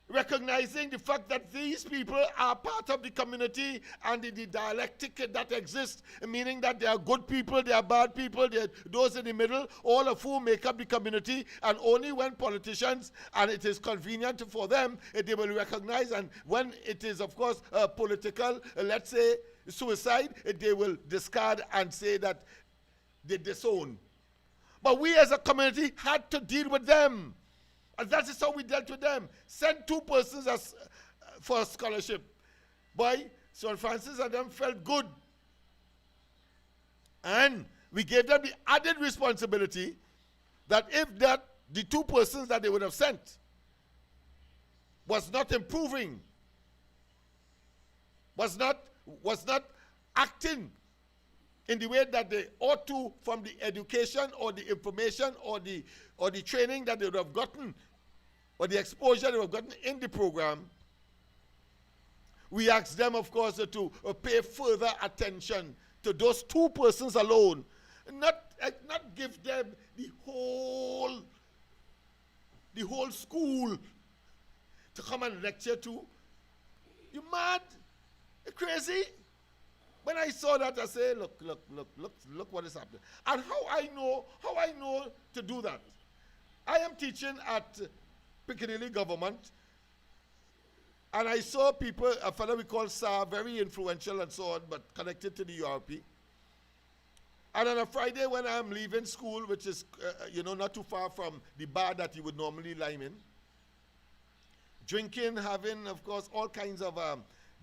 recognizing the fact that these people are part of the community and the dialectic that exists, meaning that they are good people, they are bad people, they are those in the middle, all of whom make up the community, and only when politicians, and it is convenient for them, they will recognize, and when it is, of course, political, let's say, suicide, they will discard and say that they disown. But we as a community had to deal with them. And that is how we dealt with them. Sent 2 persons for a scholarship. Boy, St. Francis and them felt good. And we gave them the added responsibility that if the 2 persons that they would have sent was not improving, was not acting in the way that they ought to from the education or the information or the training that they would have gotten or the exposure they would have gotten in the program, we asked them, of course, to pay further attention to those 2 persons alone, not give them the whole school to come and lecture to. You mad? You crazy? When I saw that, I said, look what is happening. And how I know to do that. I am teaching at Piccadilly Government, and I saw people, a fellow we call Sir, very influential and so on, but connected to the URP. And on a Friday when I'm leaving school, which is, not too far from the bar that you would normally lime in, drinking, having, of course, all kinds of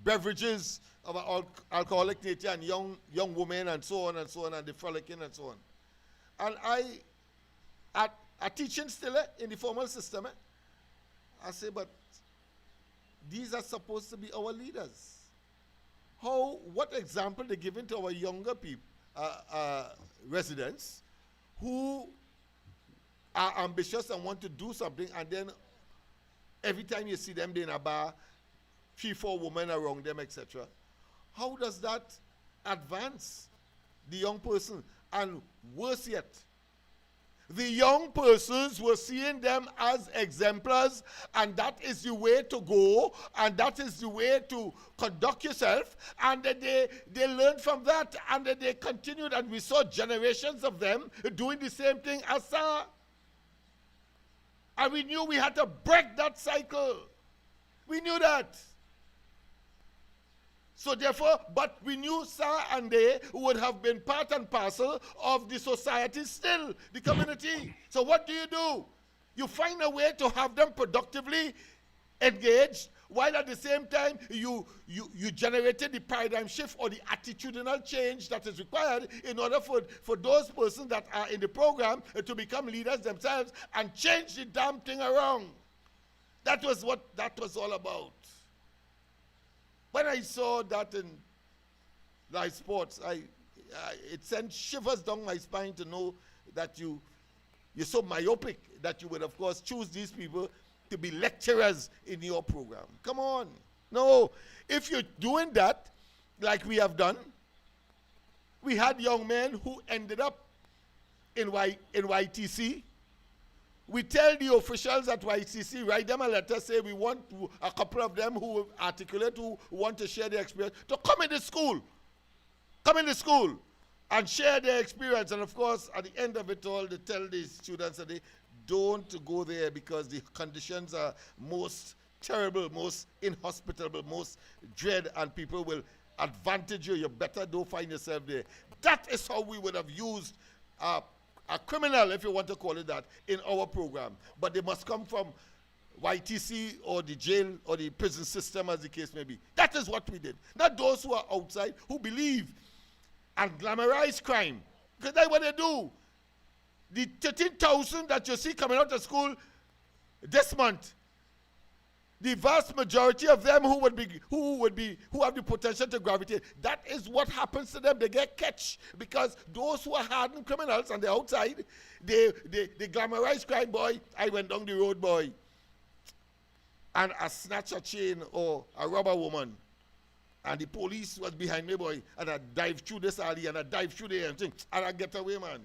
beverages of an alcoholic nature, and young women and so on, and the frolicking and so on. And I teaching still in the formal system. I say, but these are supposed to be our leaders. What example they giving to our younger people, residents, who are ambitious and want to do something, and then every time you see them in a bar, 3-4 women around them, etc. How does that advance the young person? And worse yet, the young persons were seeing them as exemplars, and that is the way to go, and that is the way to conduct yourself, and they learned from that, and they continued, and we saw generations of them doing the same thing as Sir. And we knew we had to break that cycle. We knew that. So therefore, but we knew Sir and they would have been part and parcel of the society still, the community. So what do? You find a way to have them productively engaged, while at the same time you generated the paradigm shift or the attitudinal change that is required in order for those persons that are in the program to become leaders themselves and change the damn thing around. That was what that was all about. When I saw that in live sports, it sent shivers down my spine to know that you're so myopic that you would, of course, choose these people to be lecturers in your program. Come on. No. If you're doing that, like we have done, we had young men who ended up in YTC. We tell the officials at YCC, write them a letter, say we want a couple of them who articulate, who want to share their experience, to come in the school. Come in the school and share their experience. And of course, at the end of it all, they tell the students that they don't go there because the conditions are most terrible, most inhospitable, most dread, and people will advantage you. You better don't find yourself there. That is how we would have used a criminal, if you want to call it that, in our program. But they must come from YTC or the jail or the prison system, as the case may be. That is what we did. Not those who are outside, who believe and glamorize crime. Because that's what they do. the 13,000 that you see coming out of school this month, the vast majority of them who have the potential to gravitate, that is what happens to them. They get catch because those who are hardened criminals on the outside, they glamorize crime. Boy, I went down the road, boy, and I snatch a chain or a robber woman, and the police was behind me, boy, and I dive through this alley and I dive through there and thing, and I get away, man.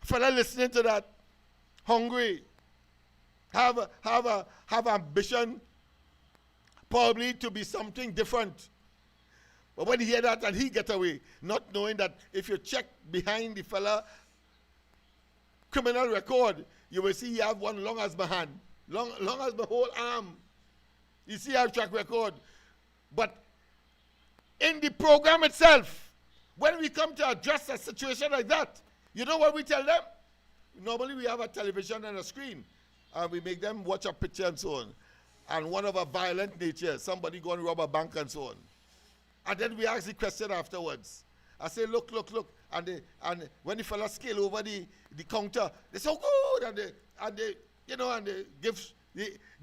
Fella listening to that, hungry, have ambition, probably to be something different. But when he hear that and he get away, not knowing that if you check behind the fella criminal record, you will see he have one long as my hand, long as my whole arm. You see our track record. But in the program itself, when we come to address a situation like that, you know what we tell them? Normally we have a television and a screen, and we make them watch a picture and so on. And one of a violent nature, somebody go and rob a bank and so on. And then we ask the question afterwards. I say, look. And when the fellas scale over the counter, they say, oh, good. And they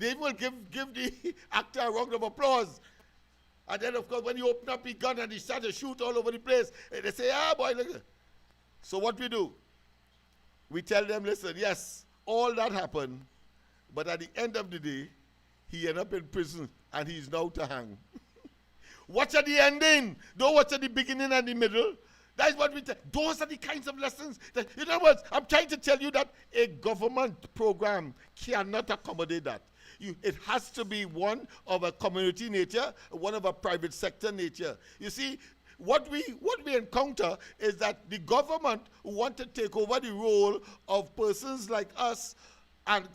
even will give the actor a round of applause. And then, of course, when you open up his gun and he start to shoot all over the place, they say, boy, look. So what we do? We tell them, listen, yes, all that happened, but at the end of the day, he ended up in prison, and he's now to hang. Watch at the ending. Don't watch at the beginning and the middle. That is what we tell. Those are the kinds of lessons. That, in other words, I'm trying to tell you that a government program cannot accommodate that. It has to be one of a community nature, one of a private sector nature. You see, what we encounter is that the government want to take over the role of persons like us and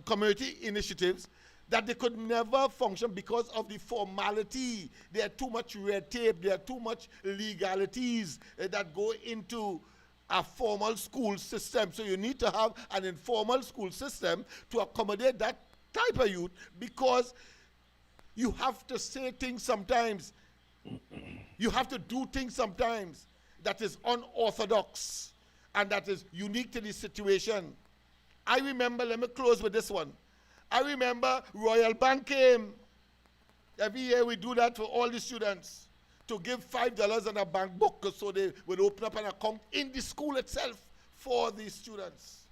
community initiatives that they could never function because of the formality. There are too much red tape, there are too much legalities that go into a formal school system. So you need to have an informal school system to accommodate that type of youth, because you have to say things sometimes. You have to do things sometimes that is unorthodox and that is unique to the situation. I remember, let me close with this one. I remember Royal Bank came. Every year we do that for all the students, to give $5 on a bank book so they would open up an account in the school itself for the students.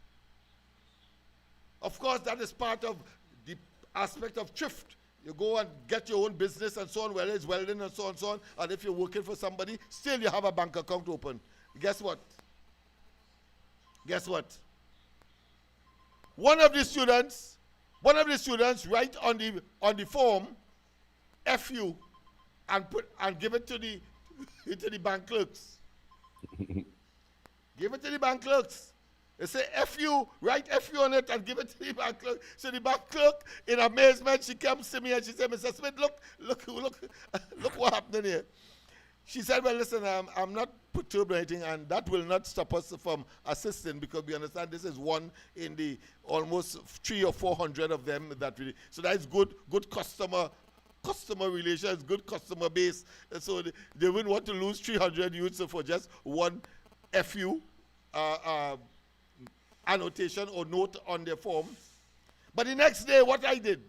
Of course, that is part of the aspect of thrift. You go and get your own business and so on, whether it's welding and so on, and if you're working for somebody, still you have a bank account open. Guess what? One of the students write on the form, FU, and give it to the bank clerks. Give it to the bank clerks. They say FU, write FU on it and give it to the bank clerk. So the bank clerk, in amazement, she comes to me and she said, Mr. Smith, look what happened here. She said, well, listen, I'm not perturbed or anything, and that will not stop us from assisting, because we understand this is one in the almost 300 or 400 of them that really. So that is good customer relations, good customer base. And so they wouldn't want to lose 300 youths for just one FU annotation or note on their form. But the next day, what I did,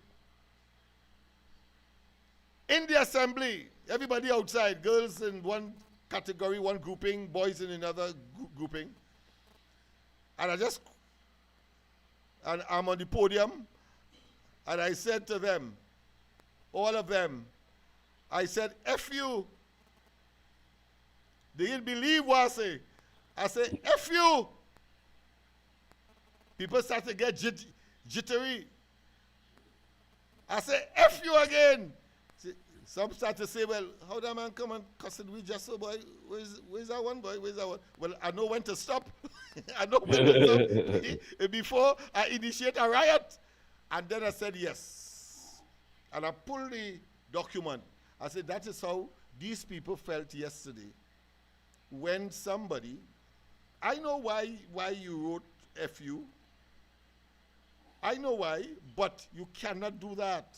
in the assembly, everybody outside, girls in one category, one grouping, boys in another grouping. And I'm on the podium, and I said to them, all of them, I said, F you. They didn't believe what I say. I said, F you. People start to get jittery. I said, F you again. Some start to say, well, how that man come and cuss it? We just so, boy, where's that one, boy? Where's that one? Well, I know when to stop. I know when to stop before I initiate a riot. And then I said, yes. And I pulled the document. I said, that is how these people felt yesterday. When somebody, I know why you wrote FU. I know why, but you cannot do that.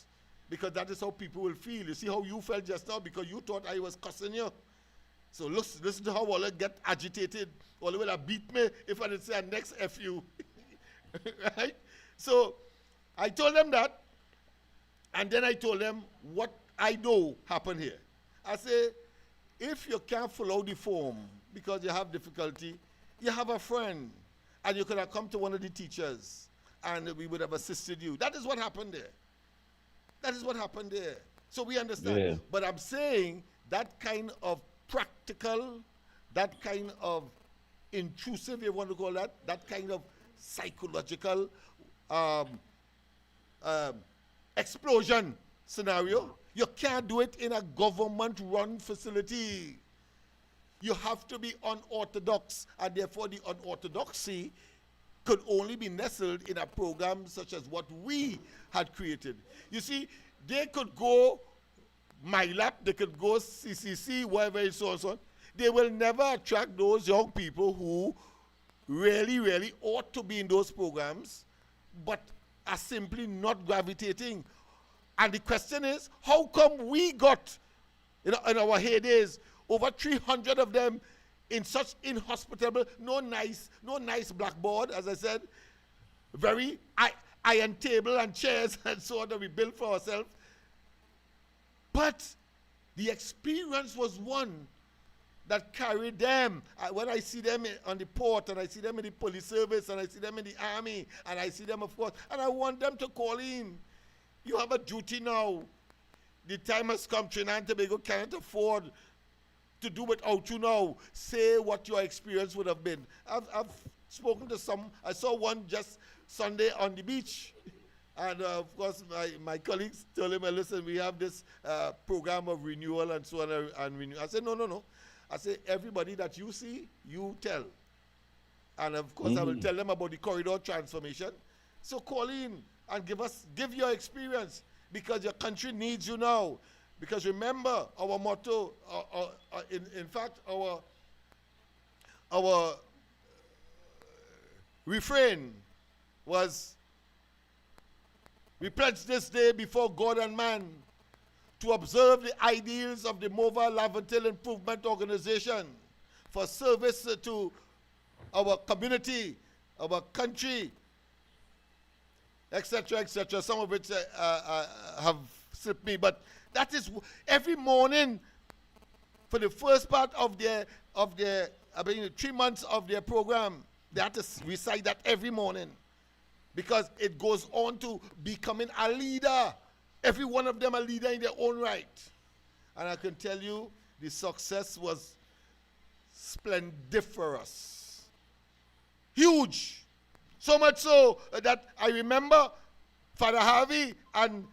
Because that is how people will feel. You see how you felt just now because you thought I was cussing you. So listen to how all get agitated. All will beat me if I didn't say next FU. Right? So I told them that, and then I told them what I know happened here. I say, if you can't follow the form because you have difficulty, you have a friend, and you could have come to one of the teachers, and we would have assisted you. That is what happened there. That is what happened there. So we understand. Yeah. But I'm saying that kind of practical, that kind of intrusive, you want to call that kind of psychological explosion scenario, you can't do it in a government-run facility. You have to be unorthodox, and therefore the unorthodoxy could only be nestled in a program such as what we had created. You see, they could go MyLab, they could go CCC, wherever and so on, so on. They will never attract those young people who really, really ought to be in those programs, but are simply not gravitating. And the question is, how come we got, in our heydays, over 300 of them in such inhospitable, no nice blackboard, as I said, very iron table and chairs and so on that we built for ourselves. But the experience was one that carried them. When I see them on the port, and I see them in the police service, and I see them in the army, and I see them, of course, and I want them to call in. You have a duty now. The time has come. Trinidad and Tobago cannot afford to do without you now. Say what your experience would have been. I've spoken to some. I saw one just Sunday on the beach. And of course, my colleagues told him, listen, we have this program of renewal and so on. I said, no. I said, everybody that you see, you tell. And of course, I will tell them about the corridor transformation. So call in and give your experience, because your country needs you now. Because remember, our motto, in fact, our refrain was, we pledge this day before God and man to observe the ideals of the Mova Laventil Improvement Organization for service to our community, our country, etc., etc. Some of which have slipped me, but that is every morning for the first part of their 3 months of their program. They have to recite that every morning, because it goes on to becoming a leader. Every one of them a leader in their own right. And I can tell you, the success was splendiferous. Huge. So much so that I remember Father Harvey and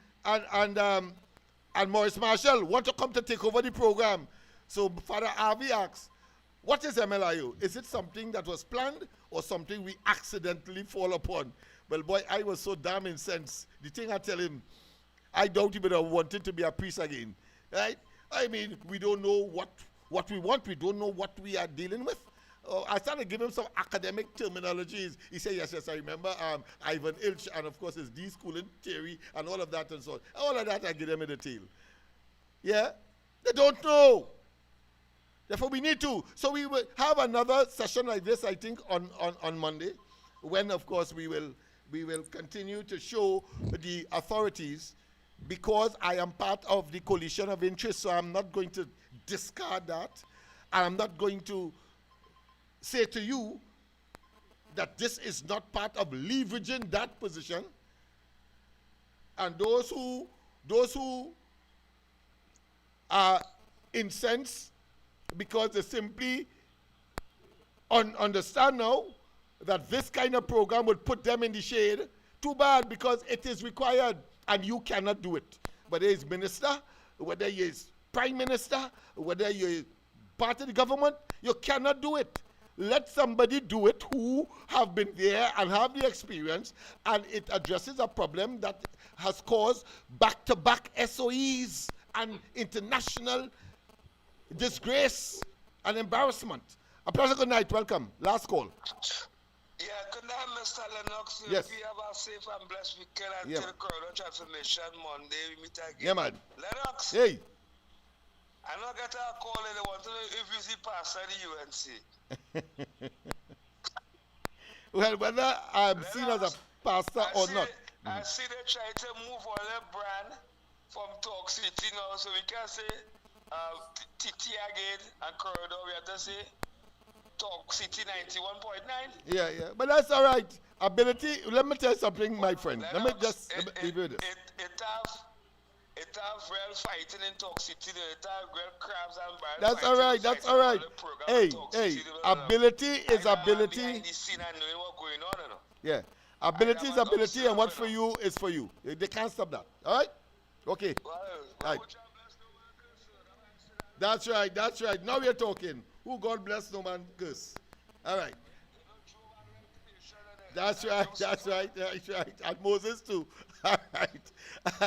Maurice Marshall want to come to take over the program. So Father Harvey asks, what is MLIO? Is it something that was planned or something we accidentally fall upon? Well, boy, I was so damn incensed. The thing I tell him, I doubt he would have wanted to be a priest again. Right? I mean, we don't know what we want. We don't know what we are dealing with. I started to give him some academic terminologies. He said, yes, I remember Ivan Ilch, and of course his de-schooling theory and all of that and so on. All of that I give them in detail. Yeah? They don't know. Therefore, we need to. So we will have another session like this, I think, on Monday, when, of course, we will continue to show the authorities, because I am part of the coalition of interest, so I'm not going to discard that. And I'm not going to say to you that this is not part of leveraging that position. And those who are incensed because they simply understand now that this kind of program would put them in the shade, too bad, because it is required and you cannot do it. Whether it's minister, whether you're prime minister, whether you're part of the government, you cannot do it. Let somebody do it who have been there and have the experience, and it addresses a problem that has caused back-to-back SOEs and international disgrace and embarrassment. A pleasant good night. Welcome. Last call. Yeah, good night, Mr. Lennox. Yes. We have a safe and blessed weekend Yeah. until corridor transformation Monday. We meet again. Yeah, man. Lennox. Hey. I not get a call and they want to know if you see pastor the UNC. Well, whether I'm seen as a Lennox, pastor or not. I see they try to move all their brand from Talk City now, so we can say TT again and Corridor. We have to say Talk City 91.9. Yeah, yeah. But that's all right. Ability, let me tell you something, my friend. Let me Lennox, just leave you this. it have real fighting in Talk City. It have real crabs and bad That's fighting. all right. That's all right. Hey, hey, ability is ability. Behind the scene and knowing what's going on, you know. Yeah. Ability is ability, and what's for you is for you. They can't stop that. All right? Okay. Well, Right. which God bless no man curse, so that man say that. That's right. That's right. Now we're talking. Who God bless, no man curse. All right. You know, Joe and reputation and That's right. That's right. That's right. And Moses too. All right.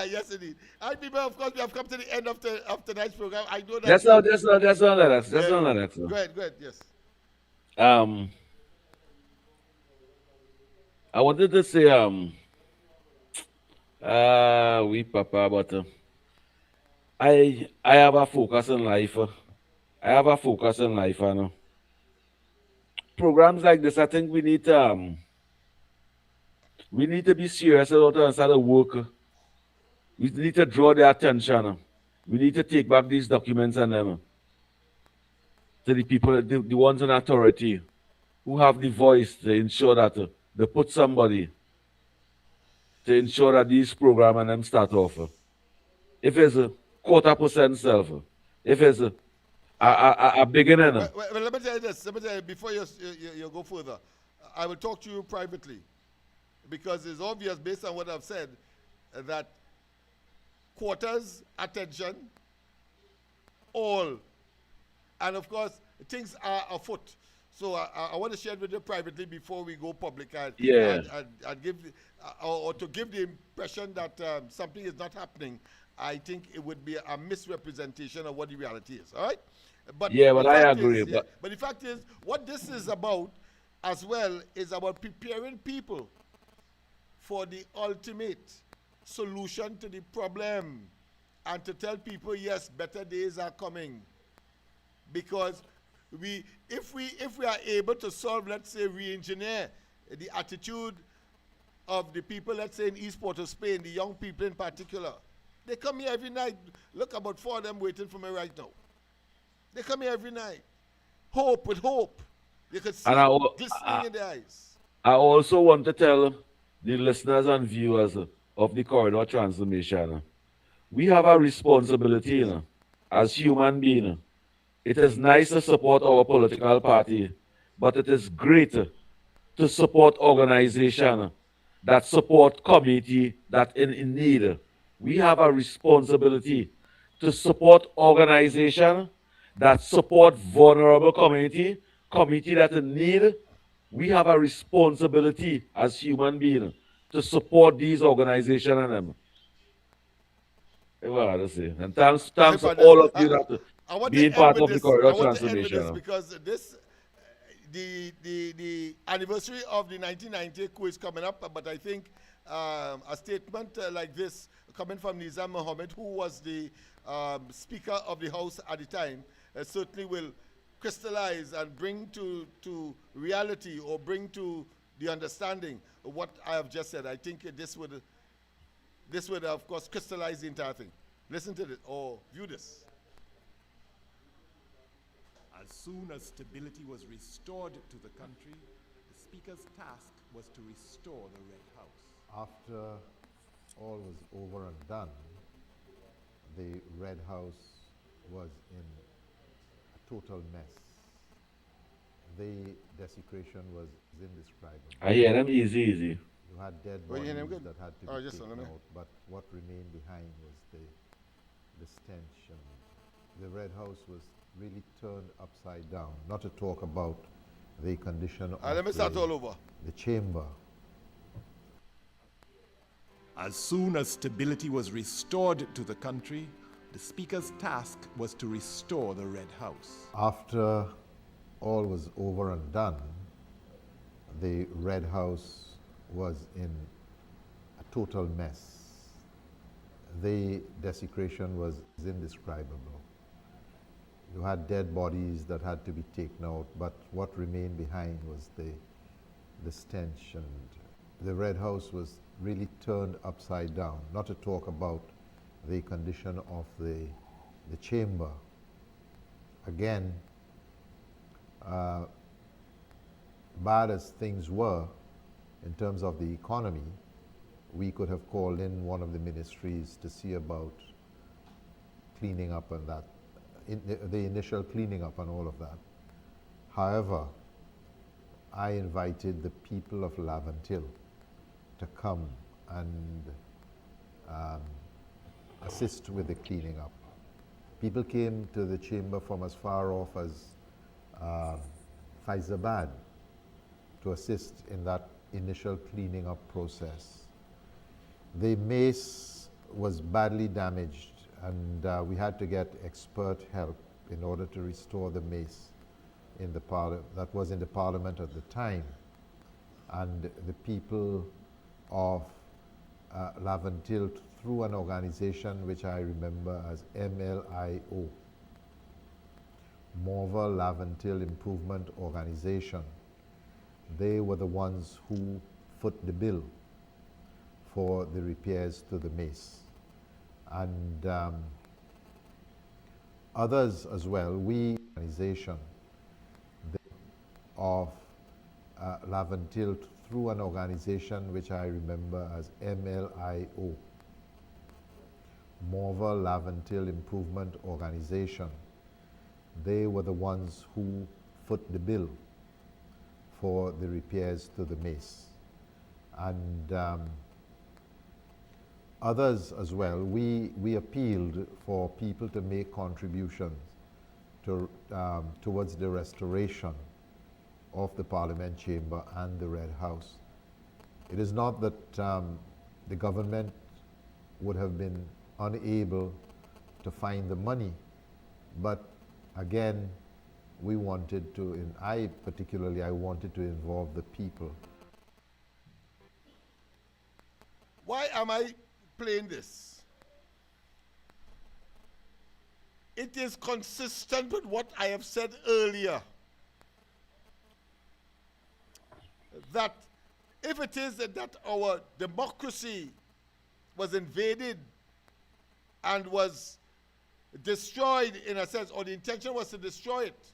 Yes, indeed. All right, people. Of course, we have come to the end of tonight's program. I know that. That's not like that. That's Yeah, not yeah. like that. Go ahead. Go ahead. Yes. I wanted to say we papa, but I have a focus in life. I have a focus in life, you know. Programs like this, I think we need to be serious about it and start to work. We need to draw their attention. We need to take back these documents and them to the people, the ones in authority who have the voice to ensure that they put somebody to ensure that these programs and them start off. If it's a 1/4% self, if it's a beginning. Well, let me tell you this. Let me tell you, before you go further, I will talk to you privately because it's obvious based on what I've said that quarters, attention, all, and of course, things are afoot. So I want to share it with you privately before we go public and, Yeah. and give, or to give the impression that something is not happening. I think it would be a misrepresentation of what the reality is. All right? But Yeah, but the I fact agree. is, but the fact is, what this is about as well is about preparing people for the ultimate solution to the problem and to tell people, yes, better days are coming. Because if we are able to solve, let's say, re-engineer the attitude of the people, let's say in East Port of Spain, the young people in particular, they come here every night. Look, about 4 of them waiting for me right now. They come here every night. Hope with hope. You could see And glistening in their eyes. I also want to tell the listeners and viewers of the corridor transformation, we have a responsibility, you know, as human beings. It is nice to support our political party, but it is greater to support organization that support community that in need. We have a responsibility to support organization that support vulnerable community that in need. We have a responsibility as human beings to support these organizations and them. Well, that's it. And thanks to all of you that I want being to end part with of the this. I corridor want to end with this transformation. because this, the anniversary of the 1990 coup is coming up. But I think a statement like this coming from Nizam Mohammed, who was the Speaker of the House at the time, certainly will crystallize and bring to reality or bring to the understanding of what I have just said. I think this would of course crystallize the entire thing. Listen to this or view this. As soon as stability was restored to the country, the Speaker's task was to restore the Red House. After all was over and done, the Red House was in a total mess. The desecration was indescribable. I hear them easy. You had dead Were you bodies hearing him good? that had to Oh, be just taken a minute. out, but what remained behind was the stench. And the Red House was really turned upside down. Not to talk about the condition of Let me start all over. the chamber. As soon as stability was restored to the country, the Speaker's task was to restore the Red House. After all was over and done, the Red House was in a total mess. The desecration was indescribable. You had dead bodies that had to be taken out, but what remained behind was the stench, and the Red House was really turned upside down, not to talk about the condition of the chamber. Again, bad as things were in terms of the economy, we could have called in one of the ministries to see about cleaning up and that, the initial cleaning up and all of that. However, I invited the people of Laventille to come and assist with the cleaning up. People came to the chamber from as far off as Faizabad to assist in that initial cleaning up process. The mace was badly damaged, and we had to get expert help in order to restore the mace in the that was in the parliament at the time. And the people of Laventille, through an organization which I remember as MLIO, Morval Laventille Improvement Organization, they were the ones who foot the bill for the repairs to the mace. And others as well, we organization of Laventille, through an organization which I remember as MLIO, Morval Laventille Improvement Organization. They were the ones who foot the bill for the repairs to the mace. And others as well, we appealed for people to make contributions to, towards the restoration of the Parliament Chamber and the Red House. It is not that the government would have been unable to find the money, but again, we wanted to, I wanted to involve the people. Why am I playing this? It is consistent with what I have said earlier, that if it is that our democracy was invaded and was destroyed in a sense, or the intention was to destroy it,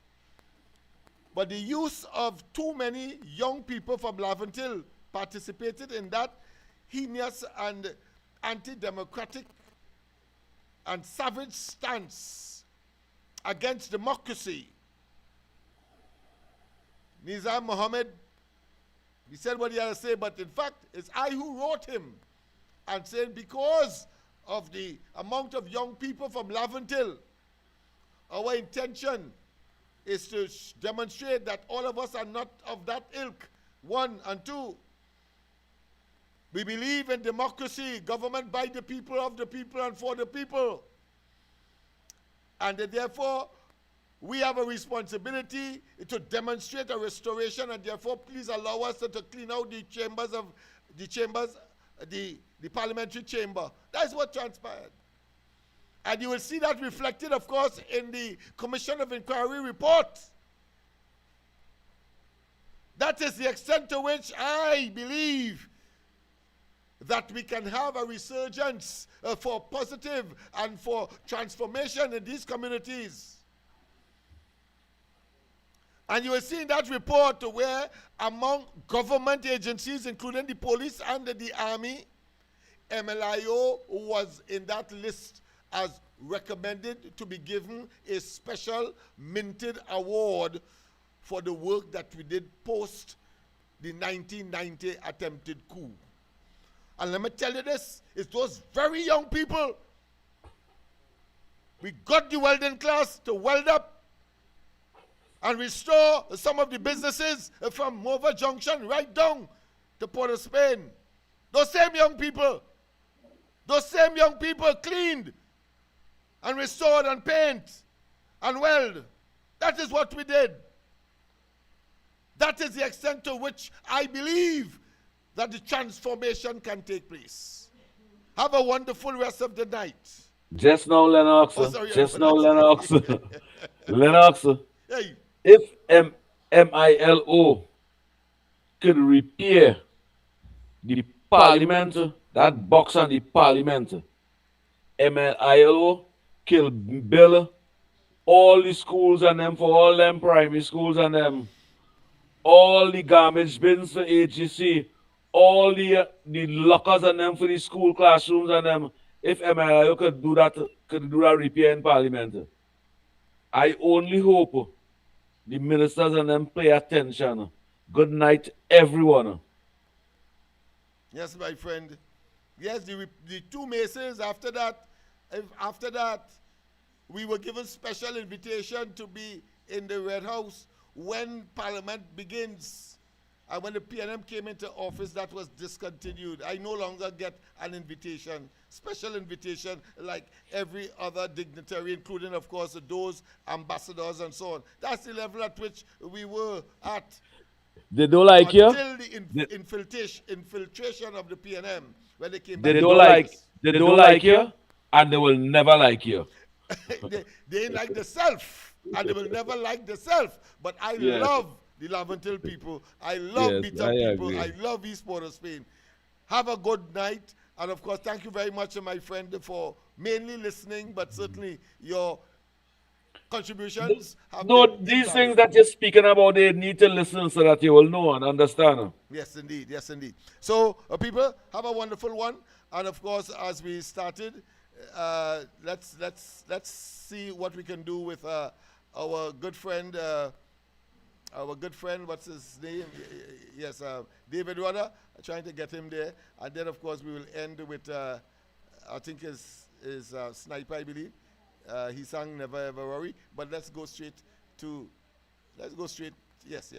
but the use of too many young people from Laventille participated in that heinous and anti-democratic and savage stance against democracy. Nizam Mohammed, he said what he had to say, but in fact, it's I who wrote him and saying because of the amount of young people from Laventille, our intention is to demonstrate that all of us are not of that ilk, one, and two, we believe in democracy, government by the people, of the people, and for the people. And therefore, we have a responsibility to demonstrate a restoration, and therefore, please allow us to clean out the parliamentary chamber. That's what transpired. And you will see that reflected, of course, in the Commission of Inquiry report. That is the extent to which I believe that we can have a resurgence for positive and for transformation in these communities. And you will see in that report where among government agencies, including the police and the army, MLIO was in that list as recommended to be given a special minted award for the work that we did post the 1990 attempted coup. And let me tell you this, it's those very young people. We got the welding class to weld up and restore some of the businesses from Morva Junction right down to Port of Spain. Those same young people cleaned and restored and paint and weld. That is what we did. That is the extent to which I believe that the transformation can take place. Have a wonderful rest of the night. Just now, Lennox. Oh, sorry, just now, Lennox. Lennox, Hey, if MILO could repair the parliament, that box on the parliament, MILO could build all the schools and them for all them primary schools and them, all the garbage bins for HGC, all the lockers and them for the school classrooms and them. If MILO could do that repair in parliament. I only hope the ministers and them pay attention. Good night, everyone. yes, my friend. Yes, the two maces after that, after that, we were given special invitation to be in the Red House when Parliament begins. And when the PNM came into office, that was discontinued. I no longer get an invitation, special invitation, like every other dignitary, including, of course, those ambassadors and so on. That's the level at which we were at. They don't like you. Until the infiltration of the PNM, when they came back. They don't like you, and they will never like you. they ain't like the self, and they will never like the self. But I love the Laventil people. I love Beta people. Agree. I love East Port of Spain. Have a good night. And of course, thank you very much, my friend, for mainly listening, but certainly your contributions have been these things that you're speaking about, they need to listen so that you will know and understand. Yes, indeed. Yes, indeed. So, people, have a wonderful one. And of course, as we started, let's see what we can do with our good friend. What's his name? Yes, David Rudder. Trying to get him there, and then of course we will end with I think his Sniper, I believe. He sang "Never Ever Worry," but let's go straight. Yes.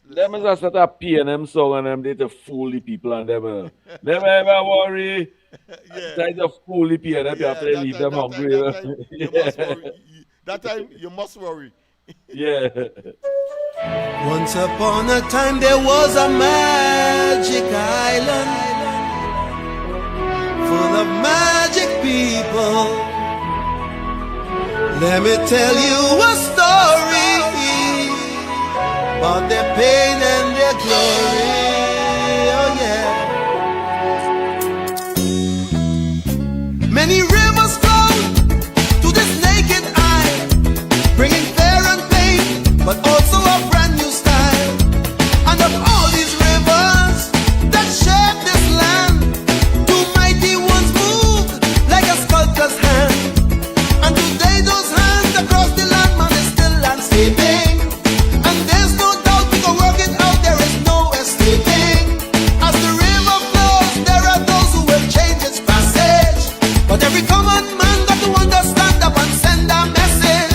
Them is a set of PNM song and them they to fool the people and them never ever worry. Try to fool the PNM, you have to leave them hungry. That time you must worry. Yeah. Once upon a time there was a magic island full of magic people. Let me tell you a story about their pain and their glory. Oh yeah. Many rivers flow to this naked eye, bringing fear and pain, but also a brand new style. And of all these rivers that shape this land, two mighty ones moved like a sculptor's hand. And today those hands across the land, man, is still landscaping. And there's no doubt we can work it out, there is no escaping. As the river flows, there are those who will change its passage. But every common man got to understand up and send a message.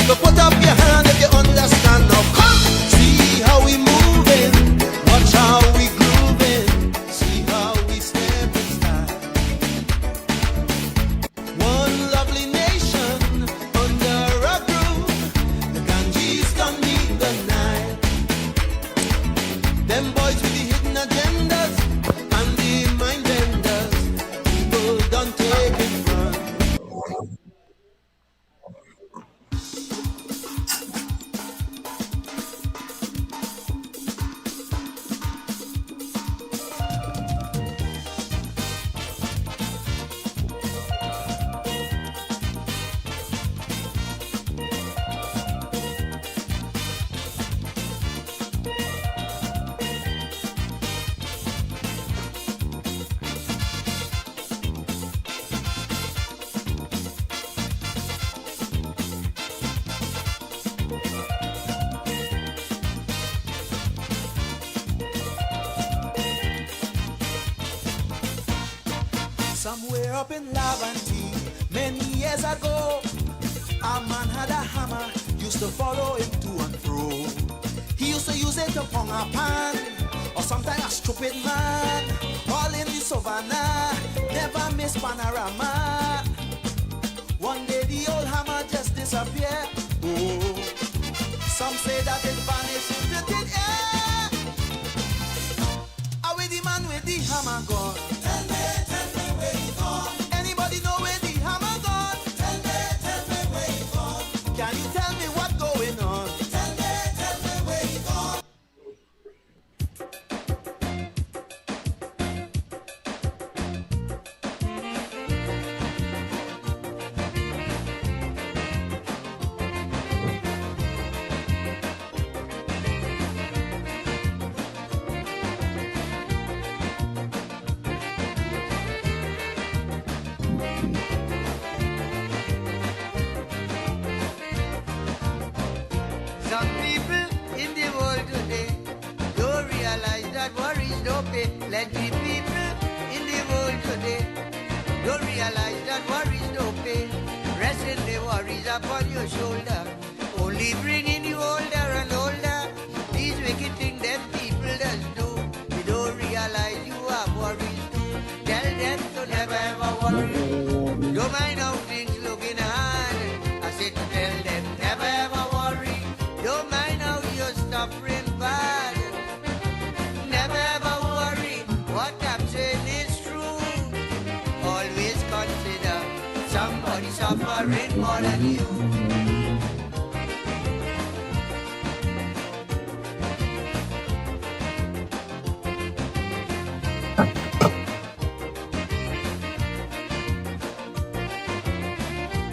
You can put up your hand if you understand. Now come, see how we moving, watch how we grooving, see how we step in style. One lovely nation under a groove, the Ganges don't need the Nile. Them boys with the hidden agendas and the mind benders, people don't take it from. Somewhere up in Laventille, many years ago, a man had a hammer, used to follow him to and fro. He used to use it upon a pan, or sometimes a stupid man, all in the savannah, never miss panorama. One day the old hammer just disappeared. Oh, some say that it vanished into thin air. Away the man with the hammer gone. Tell me where he gone. Anybody know where the hammer gone? Tell me where he gone. Can you tell me Let the people in the world today don't realize that worries don't pay. Resting the worries upon your shoulder, only bringing you older and older. These wicked things that people just do, they don't realize you have worries too. Tell them to never ever worry. Don't mind how things looking hard. I said to tell them never ever worry. Don't mind how you're suffering bad. Never ever worry. What I'm saying is true. Always consider somebody suffering more than you.